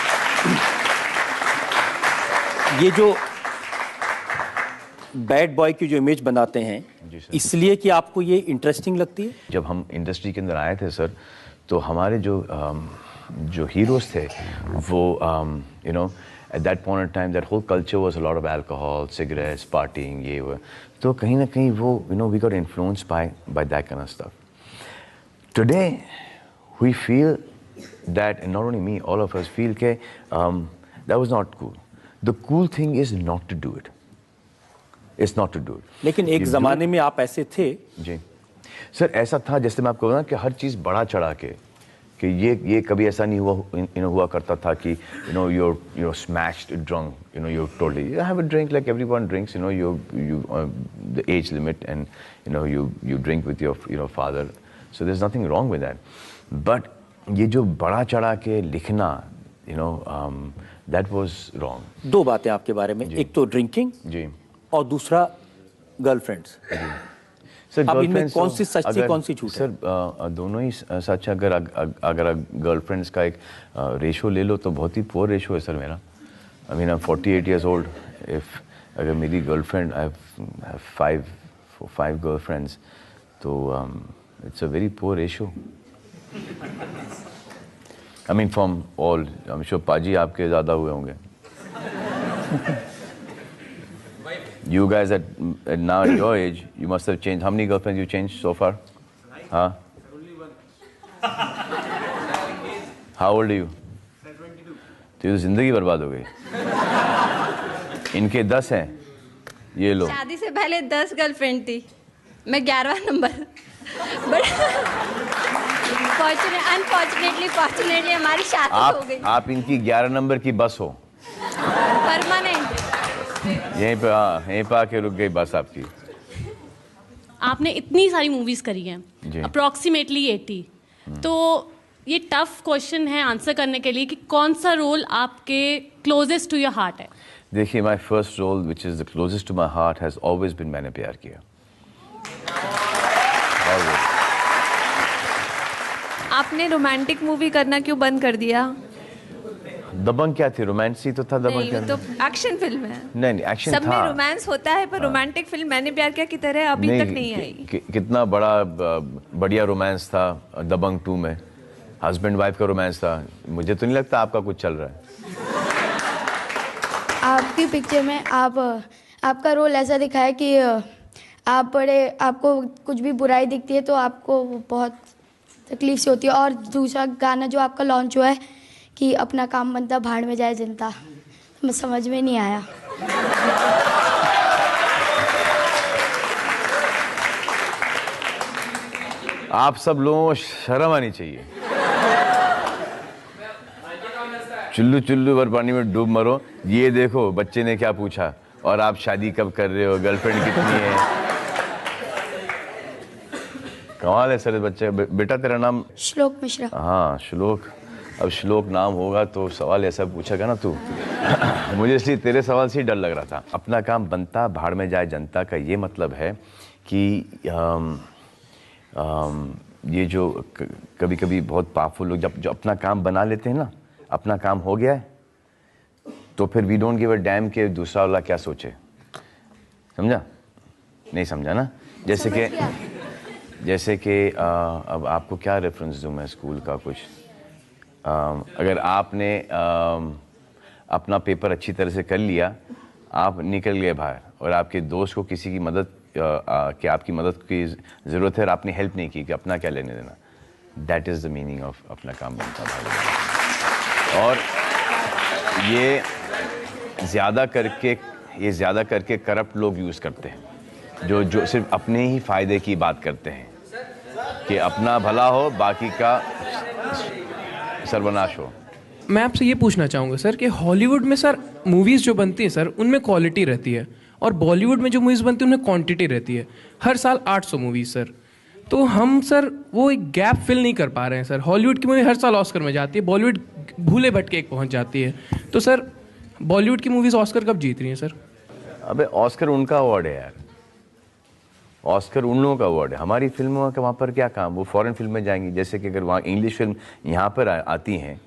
ये जो बैड बॉय की जो इमेज बनाते हैं, इसलिए कि आपको ये इंटरेस्टिंग लगती है? जब हम इंडस्ट्री के अंदर आए थे सर, तो हमारे जो हीरोज थे वो you know at that point of time that whole culture was a lot of alcohol, cigarettes, partying, ये वो. तो कहीं ना कहीं वो you know we got influenced by that kind of stuff. Today we feel that, and not only me, all of us feel that that was not cool. The cool thing is not to do it. It's not to do it. लेकिन एक ज़माने में आप ऐसे थे? जी सर, ऐसा था जैसे मैं आपको बताऊँ कि हर चीज़ बढ़ा चढ़ा के कि ये कभी ऐसा नहीं हुआ करता था कि you're smashed drunk, you're totally, you have a drink like everyone drinks, the age limit, and you drink with your father, so there's nothing wrong with that. But ये जो बड़ा चढ़ा के लिखना, that was wrong. दो बातें आपके बारे में, एक तो ड्रिंकिंग जी, और दूसरा गर्लफ्रेंड्स. सर अब इनमें कौन सी सच थी, कौन सी झूठ है? सर दोनों ही सच. अगर गर्लफ्रेंड्स का एक रेशो ले लो तो बहुत ही पुअर रेशो है सर मेरा. I mean I am 48 years old. If अगर मेरी गर्लफ्रेंड, आई हैव 5 गर्लफ्रेंड्स, तो it's a very poor ratio. I mean from all, I'm sure पाजी आपके ज़्यादा हुए होंगे. You guys at now at your age, you must have changed. How many girlfriends you changed so far? Huh? Only one. How old are you? 22. तो ये ज़िंदगी बर्बाद हो गई. इनके 10 हैं. ये लो. शादी से पहले 10 गर्लफ्रेंड थी. मैं 11वां नंबर. Unfortunately हमारी शादी हो गई. आप इनकी 11 नंबर की बस हो. परमानेंट. यहीं पे आके रुक गई बस आपकी. आपने इतनी सारी मूवीज करी हैं, अप्रोक्सीमेटली 80. तो ये टफ क्वेश्चन है आंसर करने के लिए कि कौन सा रोल आपके क्लोजेस्ट टू योर हार्ट है? देखिए, my first role which is the closest to my heart has always been Maine Pyar किया. आपने रोमांटिक मूवी करना क्यों बंद कर दिया? दबंग क्या थी? रोमांस ही तो था दबंग. नहीं, तो एक्शन फिल्म है. नहीं एक्शन सब था. में रोमांस होता है, पर रोमांटिक फिल्म मैंने प्यार किया की तरह अभी तक नहीं आई. कितना बढ़िया रोमांस था दबंग 2 में. हस्बैंड वाइफ का रोमांस था. मुझे तो नहीं लगता आपका कुछ चल रहा है. आपकी पिक्चर में आपका रोल ऐसा दिखा है कि आपको कुछ भी बुराई दिखती है तो आपको बहुत तकलीफ से होती है. और दूसरा गाना जो आपका लॉन्च हुआ है कि अपना काम बनता भाड़ में जाए जनता, मैं समझ में नहीं आया. आप सब लोगों को शर्म आनी चाहिए. चुल्लू चुल्लू भर पानी में डूब मरो. ये देखो बच्चे ने क्या पूछा, और आप शादी कब कर रहे हो, गर्लफ्रेंड कितनी है. कमाल है सर बच्चे. बेटा तेरा नाम? श्लोक मिश्रा. हाँ श्लोक. अब श्लोक नाम होगा तो सवाल ऐसा पूछेगा ना तू. मुझे इसलिए तेरे सवाल से ही डर लग रहा था. अपना काम बनता भाड़ में जाए जनता का ये मतलब है कि ये जो कभी कभी बहुत पावरफुल लोग जब अपना काम बना लेते हैं ना, अपना काम हो गया है, तो फिर we don't give a damn कि दूसरा वाला क्या सोचे। समझा? नहीं समझा ना? जैसे कि अब आपको क्या रेफरेंस दूँ मैं स्कूल का कुछ। अगर आपने अपना पेपर अच्छी तरह से कर लिया, आप निकल गए बाहर और आपके दोस्त को किसी की मदद कि आपकी मदद की ज़रूरत है और आपने हेल्प नहीं की, कि अपना क्या लेने देना। That is the meaning of अपना काम बनता भाई। और ये ज़्यादा करके करप्ट लोग यूज़ करते हैं, जो सिर्फ अपने ही फ़ायदे की बात करते हैं कि अपना भला हो, बाकी का सर्वनाश हो। मैं आपसे ये पूछना चाहूँगा सर कि हॉलीवुड में सर मूवीज़ जो बनती हैं सर उनमें क्वालिटी रहती है, और बॉलीवुड में जो मूवीज़ बनती हैं उनमें क्वांटिटी रहती है। हर साल 800 मूवीज़ सर, तो हम सर वो एक गैप फिल नहीं कर पा रहे हैं सर। हॉलीवुड की मूवी हर साल ऑस्कर में जाती है, बॉलीवुड भूले भटके एक पहुँच जाती है। तो सर बॉलीवुड की मूवीज़ ऑस्कर कब जीत रही हैं सर? अबे ऑस्कर उनका अवार्ड है यार, ऑस्कर उन लोगों का अवार्ड है। हमारी फिल्मों का वहाँ पर क्या काम? वो फॉरेन फिल्म में जाएंगी। जैसे कि अगर वहाँ इंग्लिश फिल्म यहाँ पर आती हैं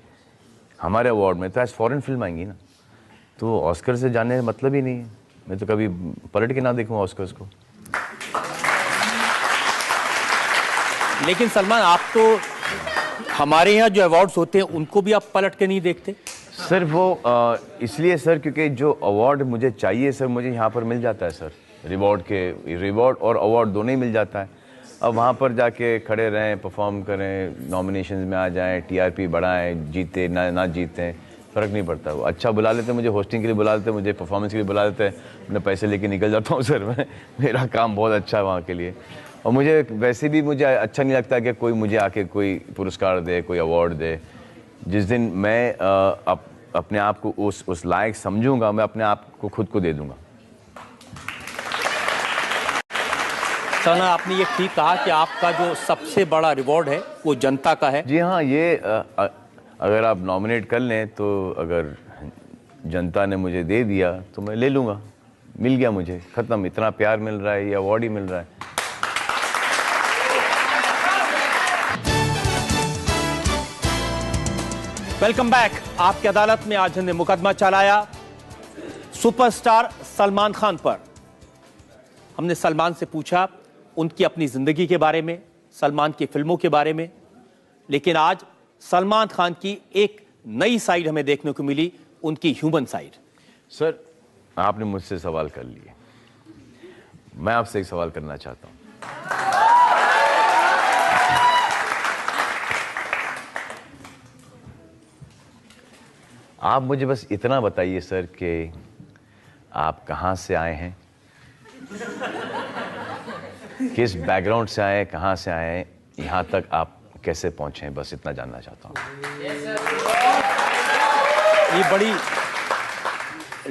हमारे अवार्ड में, तो आज फॉरेन फिल्म आएंगी ना, तो ऑस्कर से जाने का मतलब ही नहीं है। मैं तो कभी पलट के ना देखूँ ऑस्कर्स को। लेकिन सलमान, आप तो हमारे यहाँ जो अवार्ड्स होते हैं उनको भी आप पलट के नहीं देखते? सर वो इसलिए सर क्योंकि जो अवार्ड मुझे चाहिए सर, मुझे यहाँ पर मिल जाता है सर। रिवॉर्ड और अवार्ड दोनों ही मिल जाता है। अब वहाँ पर जाके खड़े रहें, परफॉर्म करें, नॉमिनेशंस में आ जाएं, टीआरपी बढ़ाएं, जीते ना जीते, फ़र्क नहीं पड़ता। वो अच्छा बुला लेते हैं, मुझे होस्टिंग के लिए बुला लेते हैं, मुझे परफॉर्मेंस के लिए बुला लेते हैं, मैं पैसे लेके निकल जाता हूँ सर। मेरा काम बहुत अच्छा है वहाँ के लिए। और मुझे वैसे भी मुझे अच्छा नहीं लगता कि कोई मुझे आके कोई पुरस्कार दे, कोई अवार्ड दे। जिस दिन मैं अपने आप को उस लायक समझूंगा, मैं अपने आप को खुद को दे दूंगा। सना, आपने ये ठीक कहा कि आपका जो सबसे बड़ा रिवॉर्ड है वो जनता का है। जी हाँ, ये अगर आप नॉमिनेट कर लें तो अगर जनता ने मुझे दे दिया तो मैं ले लूँगा। मिल गया मुझे, ख़त्म। इतना प्यार मिल रहा है, ये अवार्ड ही मिल रहा है। Welcome back. आपकी अदालत में आज हमने मुकदमा चलाया सुपरस्टार सलमान खान पर। हमने सलमान से पूछा उनकी अपनी जिंदगी के बारे में, सलमान की फिल्मों के बारे में, लेकिन आज सलमान खान की एक नई साइड हमें देखने को मिली, उनकी ह्यूमन साइड। सर, आपने मुझसे सवाल कर लिए, मैं आपसे एक सवाल करना चाहता हूं। आप मुझे बस इतना बताइए सर कि आप कहां से आए हैं, किस बैकग्राउंड से आए, कहां से आए, यहां तक आप कैसे पहुंचे हैं, बस इतना जानना चाहता हूं। ये बड़ी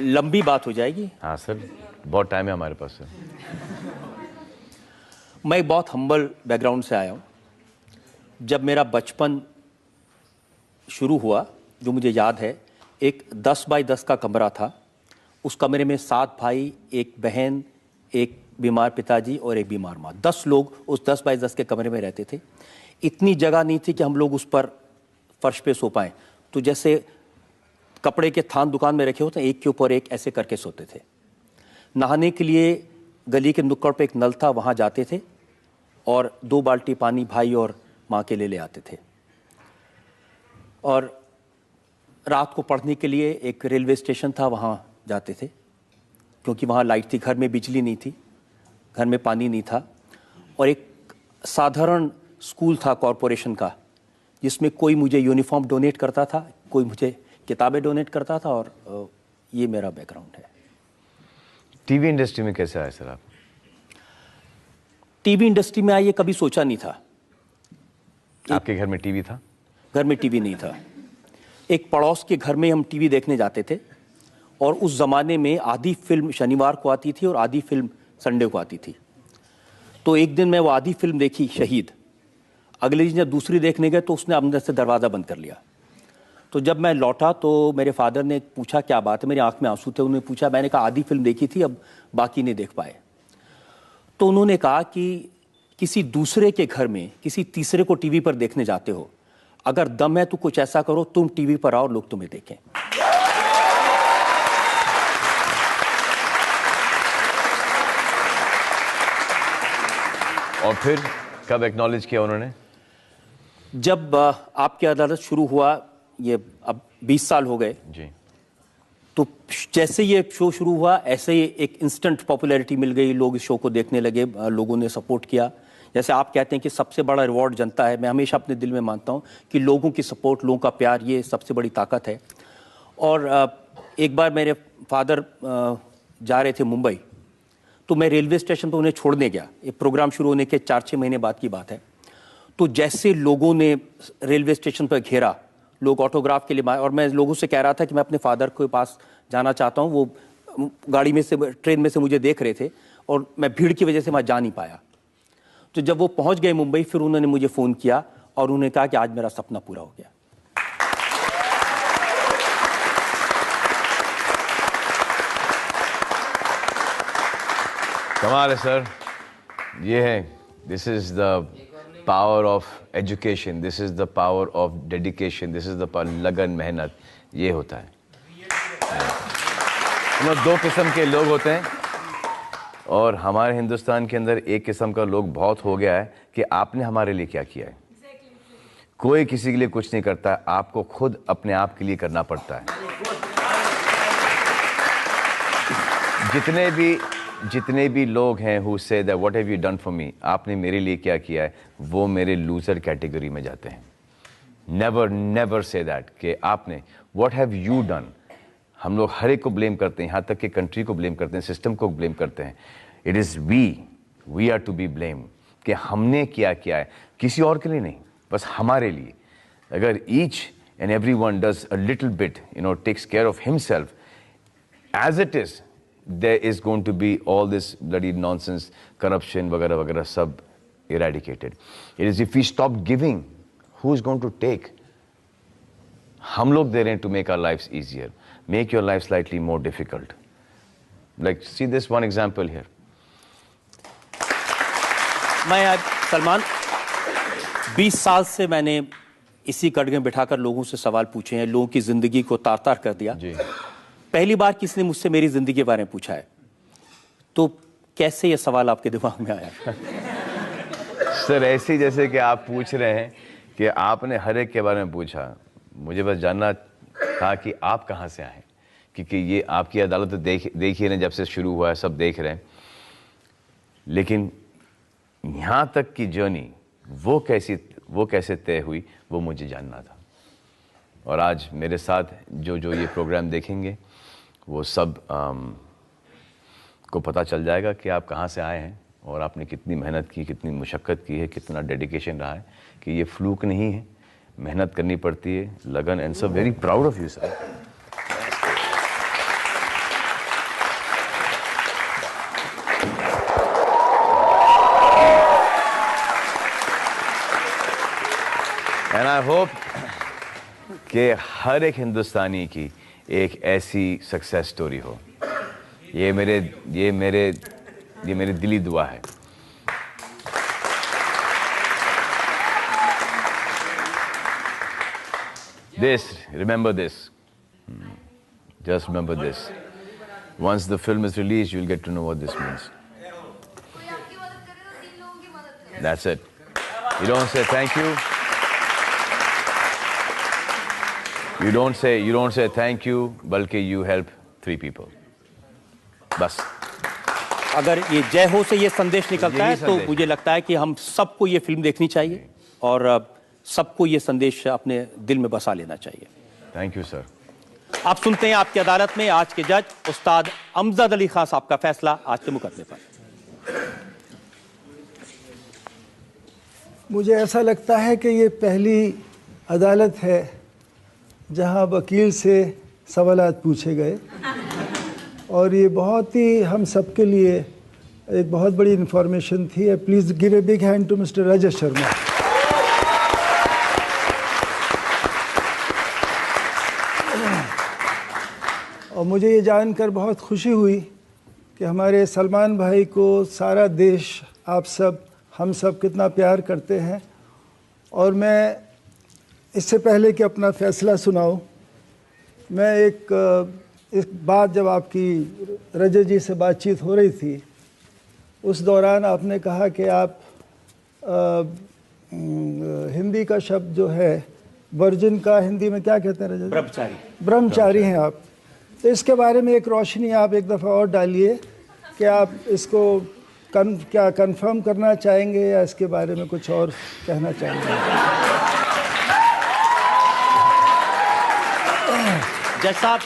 लंबी बात हो जाएगी। हाँ सर, बहुत टाइम है हमारे पास सर। मैं एक बहुत हम्बल बैकग्राउंड से आया हूं। जब मेरा बचपन शुरू हुआ, जो मुझे याद है, एक 10 बाई 10 का कमरा था। उस कमरे में 7 भाई, एक बहन, एक बीमार पिताजी और एक बीमार माँ। 10 लोग उस 10 बाई 10 के कमरे में रहते थे। इतनी जगह नहीं थी कि हम लोग उस पर फर्श पे सो पाएं, तो जैसे कपड़े के थान दुकान में रखे होते हैं, एक के ऊपर एक ऐसे करके सोते थे। नहाने के लिए गली के नुक्कड़ पे एक नल था, वहाँ जाते थे और 2 बाल्टी पानी भाई और माँ के लिए ले आते थे। और रात को पढ़ने के लिए एक रेलवे स्टेशन था, वहाँ जाते थे, क्योंकि वहाँ लाइट थी, घर में बिजली नहीं थी, घर में पानी नहीं था। और एक साधारण स्कूल था कॉरपोरेशन का, जिसमें कोई मुझे यूनिफॉर्म डोनेट करता था, कोई मुझे किताबें डोनेट करता था, और ये मेरा बैकग्राउंड है। टीवी इंडस्ट्री में कैसे आए सर आप? टीवी इंडस्ट्री में आइए कभी सोचा नहीं था। आपके घर में टीवी था? घर में टीवी नहीं था। एक पड़ोस के घर में हम टीवी देखने जाते थे, और उस ज़माने में आधी फिल्म शनिवार को आती थी और आधी फिल्म संडे को आती थी। तो एक दिन मैं वो आधी फिल्म देखी, शहीद। अगले दिन जब दूसरी देखने गए तो उसने अंदर से दरवाज़ा बंद कर लिया। तो जब मैं लौटा तो मेरे फादर ने पूछा क्या बात है, मेरी आंख में आंसू थे। उन्होंने पूछा, मैंने कहा आधी फिल्म देखी थी, अब बाकी नहीं देख पाए। तो उन्होंने कहा कि किसी दूसरे के घर में किसी तीसरे को टीवी पर देखने जाते हो, अगर दम है तो कुछ ऐसा करो, तुम टीवी पर आओ, लोग तुम्हें देखें। और फिर कब एक्नॉलेज किया उन्होंने? जब आपकी अदालत शुरू हुआ, ये अब 20 साल हो गए जी, तो जैसे ये शो शुरू हुआ ऐसे ही एक इंस्टेंट पॉपुलैरिटी मिल गई, लोग इस शो को देखने लगे, लोगों ने सपोर्ट किया। जैसे आप कहते हैं कि सबसे बड़ा रिवॉर्ड जनता है, मैं हमेशा अपने दिल में मानता हूं कि लोगों की सपोर्ट, लोगों का प्यार, ये सबसे बड़ी ताकत है। और एक बार मेरे फादर जा रहे थे मुंबई, तो मैं रेलवे स्टेशन पर उन्हें छोड़ने गया। ये प्रोग्राम शुरू होने के 4-6 महीने बाद की बात है। तो जैसे लोगों ने रेलवे स्टेशन पर घेरा, लोग ऑटोग्राफ के लिए, और मैं लोगों से कह रहा था कि मैं अपने फादर के पास जाना चाहता हूं, वो गाड़ी में से, ट्रेन में से मुझे देख रहे थे और मैं भीड़ की वजह से वहां जा नहीं पाया। तो जब वो पहुंच गए मुंबई, फिर उन्होंने मुझे फ़ोन किया और उन्होंने कहा कि आज मेरा सपना पूरा हो गया। कमाल है सर, ये है, this is the power of education, this is the power of dedication, this is the power, लगन, मेहनत, ये होता है। दो किस्म के लोग होते हैं और हमारे हिंदुस्तान के अंदर एक किस्म का लोग बहुत हो गया है कि आपने हमारे लिए क्या किया है। कोई किसी के लिए कुछ नहीं करता, आपको खुद अपने आप के लिए करना पड़ता है। जितने भी लोग हैं who say that what have you done for me, आपने मेरे लिए क्या किया है, वो मेरे लूजर कैटेगरी में जाते हैं। never say that कि आपने what have you done। हम लोग हर एक को ब्लेम करते हैं, यहाँ तक कि कंट्री को ब्लेम करते हैं, सिस्टम को ब्लेम करते हैं। It is we are to be blame कि हमने क्या किया है, किसी और के लिए नहीं, बस हमारे लिए। अगर each and every one does a little bit, takes care of himself as it is, there is going to be all this bloody nonsense, corruption वगैरह वगैरह सब eradicated. It is if we stop giving, who is going to take? हम लोग दे रहे हैं to make our lives easier, make your life slightly more difficult. Like see this one example here. मैं आज सलमान 20 साल से मैंने इसी कड़गे में बिठाकर लोगों से सवाल पूछे हैं, लोगों की जिंदगी को तार-तार कर दिया। जी। पहली बार किसी ने मुझसे मेरी जिंदगी के बारे में पूछा है, तो कैसे ये सवाल आपके दिमाग में आया? सर ऐसे जैसे कि आप पूछ रहे हैं कि आपने हर एक के बारे में पूछा, मुझे बस जानना था कि आप कहाँ से आए, क्योंकि ये आपकी अदालत तो देखिए ना, जब से शुरू हुआ है सब देख रहे हैं, लेकिन यहाँ तक की जर्नी वो कैसे तय हुई, वो मुझे जानना था। और आज मेरे साथ जो ये प्रोग्राम देखेंगे वो सब को पता चल जाएगा कि आप कहाँ से आए हैं और आपने कितनी मेहनत की, कितनी मुशक्क़त की है, कितना डेडिकेशन रहा है, कि ये फ्लूक नहीं है, मेहनत करनी पड़ती है, लगन, and so very proud of you sir. And I hope कि हर एक हिंदुस्तानी की एक ऐसी सक्सेस स्टोरी हो। ये मेरी दिली दुआ है। Remember this. Just remember this. Once the film is released, you'll get to know what this means. That's it. You don't say thank you. You don't say thank you, बल्कि you help 3 people. बस। अगर ये जय हो से ये संदेश निकलता है तो मुझे लगता है कि हम सबको ये फिल्म देखनी चाहिए और सबको ये संदेश अपने दिल में बसा लेना चाहिए। Thank you sir. आप सुनते हैं आपकी अदालत में आज के जज उस्ताद अमजद अली खान साहब का फैसला आज के मुकदमे पर। मुझे ऐसा लगता है कि ये पहली अदालत है जहां वकील से सवालात पूछे गए और ये बहुत ही हम सबके लिए एक बहुत बड़ी इंफॉर्मेशन थी। Please give a big hand to mister Rajat Sharma. और मुझे ये जानकर बहुत खुशी हुई कि हमारे सलमान भाई को सारा देश, आप सब, हम सब कितना प्यार करते हैं। और मैं इससे पहले कि अपना फैसला सुनाऊं, मैं एक बात जब आपकी रजत जी से बातचीत हो रही थी, उस दौरान आपने कहा कि आप हिंदी का शब्द जो है वर्जिन का हिंदी में क्या कहते हैं रजत? ब्रह्मचारी। ब्रह्मचारी हैं आप। तो इसके बारे में एक रोशनी आप एक दफ़ा और डालिए कि आप इसको क्या कंफर्म करना चाहेंगे या इसके बारे में कुछ और कहना चाहेंगे? जज साहब,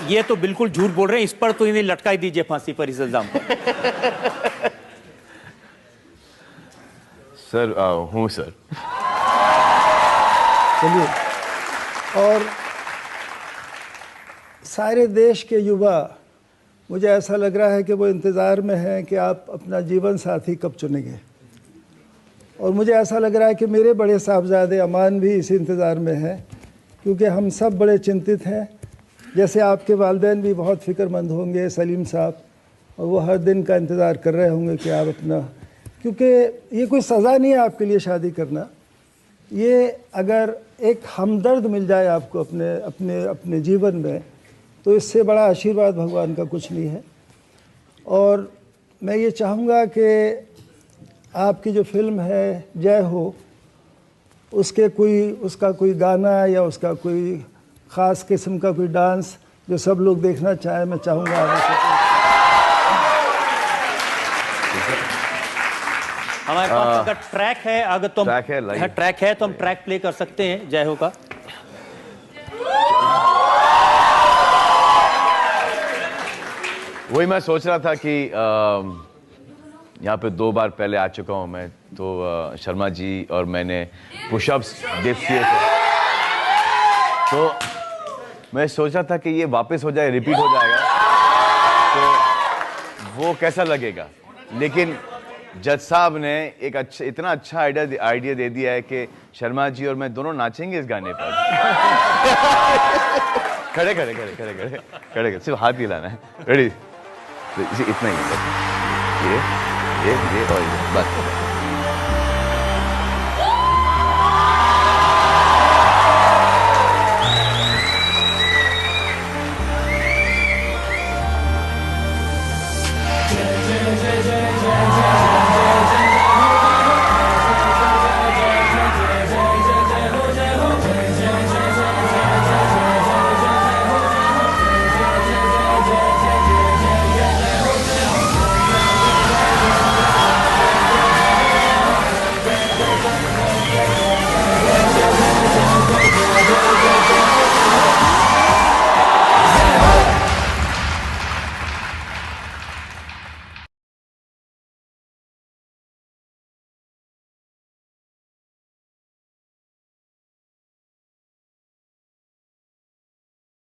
ये तो बिल्कुल झूठ बोल रहे हैं, इस पर तो इन्हें लटका ही दीजिए फांसी पर इस इल्जाम पर। सर हूँ सर। चलिए, और सारे देश के युवा, मुझे ऐसा लग रहा है कि वो इंतज़ार में हैं कि आप अपना जीवन साथी कब चुनेंगे। और मुझे ऐसा लग रहा है कि मेरे बड़े साहबजादे अमान भी इसी इंतज़ार में हैं, क्योंकि हम सब बड़े चिंतित हैं। जैसे आपके वालिदैन भी बहुत फ़िक्रमंद होंगे सलीम साहब, और वो हर दिन का इंतज़ार कर रहे होंगे कि आप अपना, क्योंकि ये कोई सज़ा नहीं है आपके लिए शादी करना। ये अगर एक हमदर्द मिल जाए आपको अपने अपने अपने जीवन में, तो इससे बड़ा आशीर्वाद भगवान का कुछ नहीं है। और मैं ये चाहूँगा कि आपकी जो फिल्म है जय हो, उसका कोई गाना या उसका कोई ख़ास किस्म का कोई डांस जो सब लोग देखना चाहें, मैं चाहूँगा आप। हमारे पास अगर ट्रैक है, अगर तो ट्रैक है तो हम ट्रैक प्ले कर सकते हैं जय हो का। वही मैं सोच रहा था कि यहाँ पे 2 बार पहले आ चुका हूँ मैं, तो शर्मा जी और मैंने पुशअप्स डिप्स किए थे, तो मैं सोच रहा था कि ये वापस हो जाए, रिपीट हो जाएगा तो वो कैसा लगेगा। लेकिन जज साहब ने एक इतना अच्छा आइडिया दे दिया है कि शर्मा जी और मैं दोनों नाचेंगे इस गाने पर। खड़े खड़े खड़े खड़े खड़े खड़े, सिर्फ हाथ हिलाना है। रेडी? इतना ही, ये और ये बस।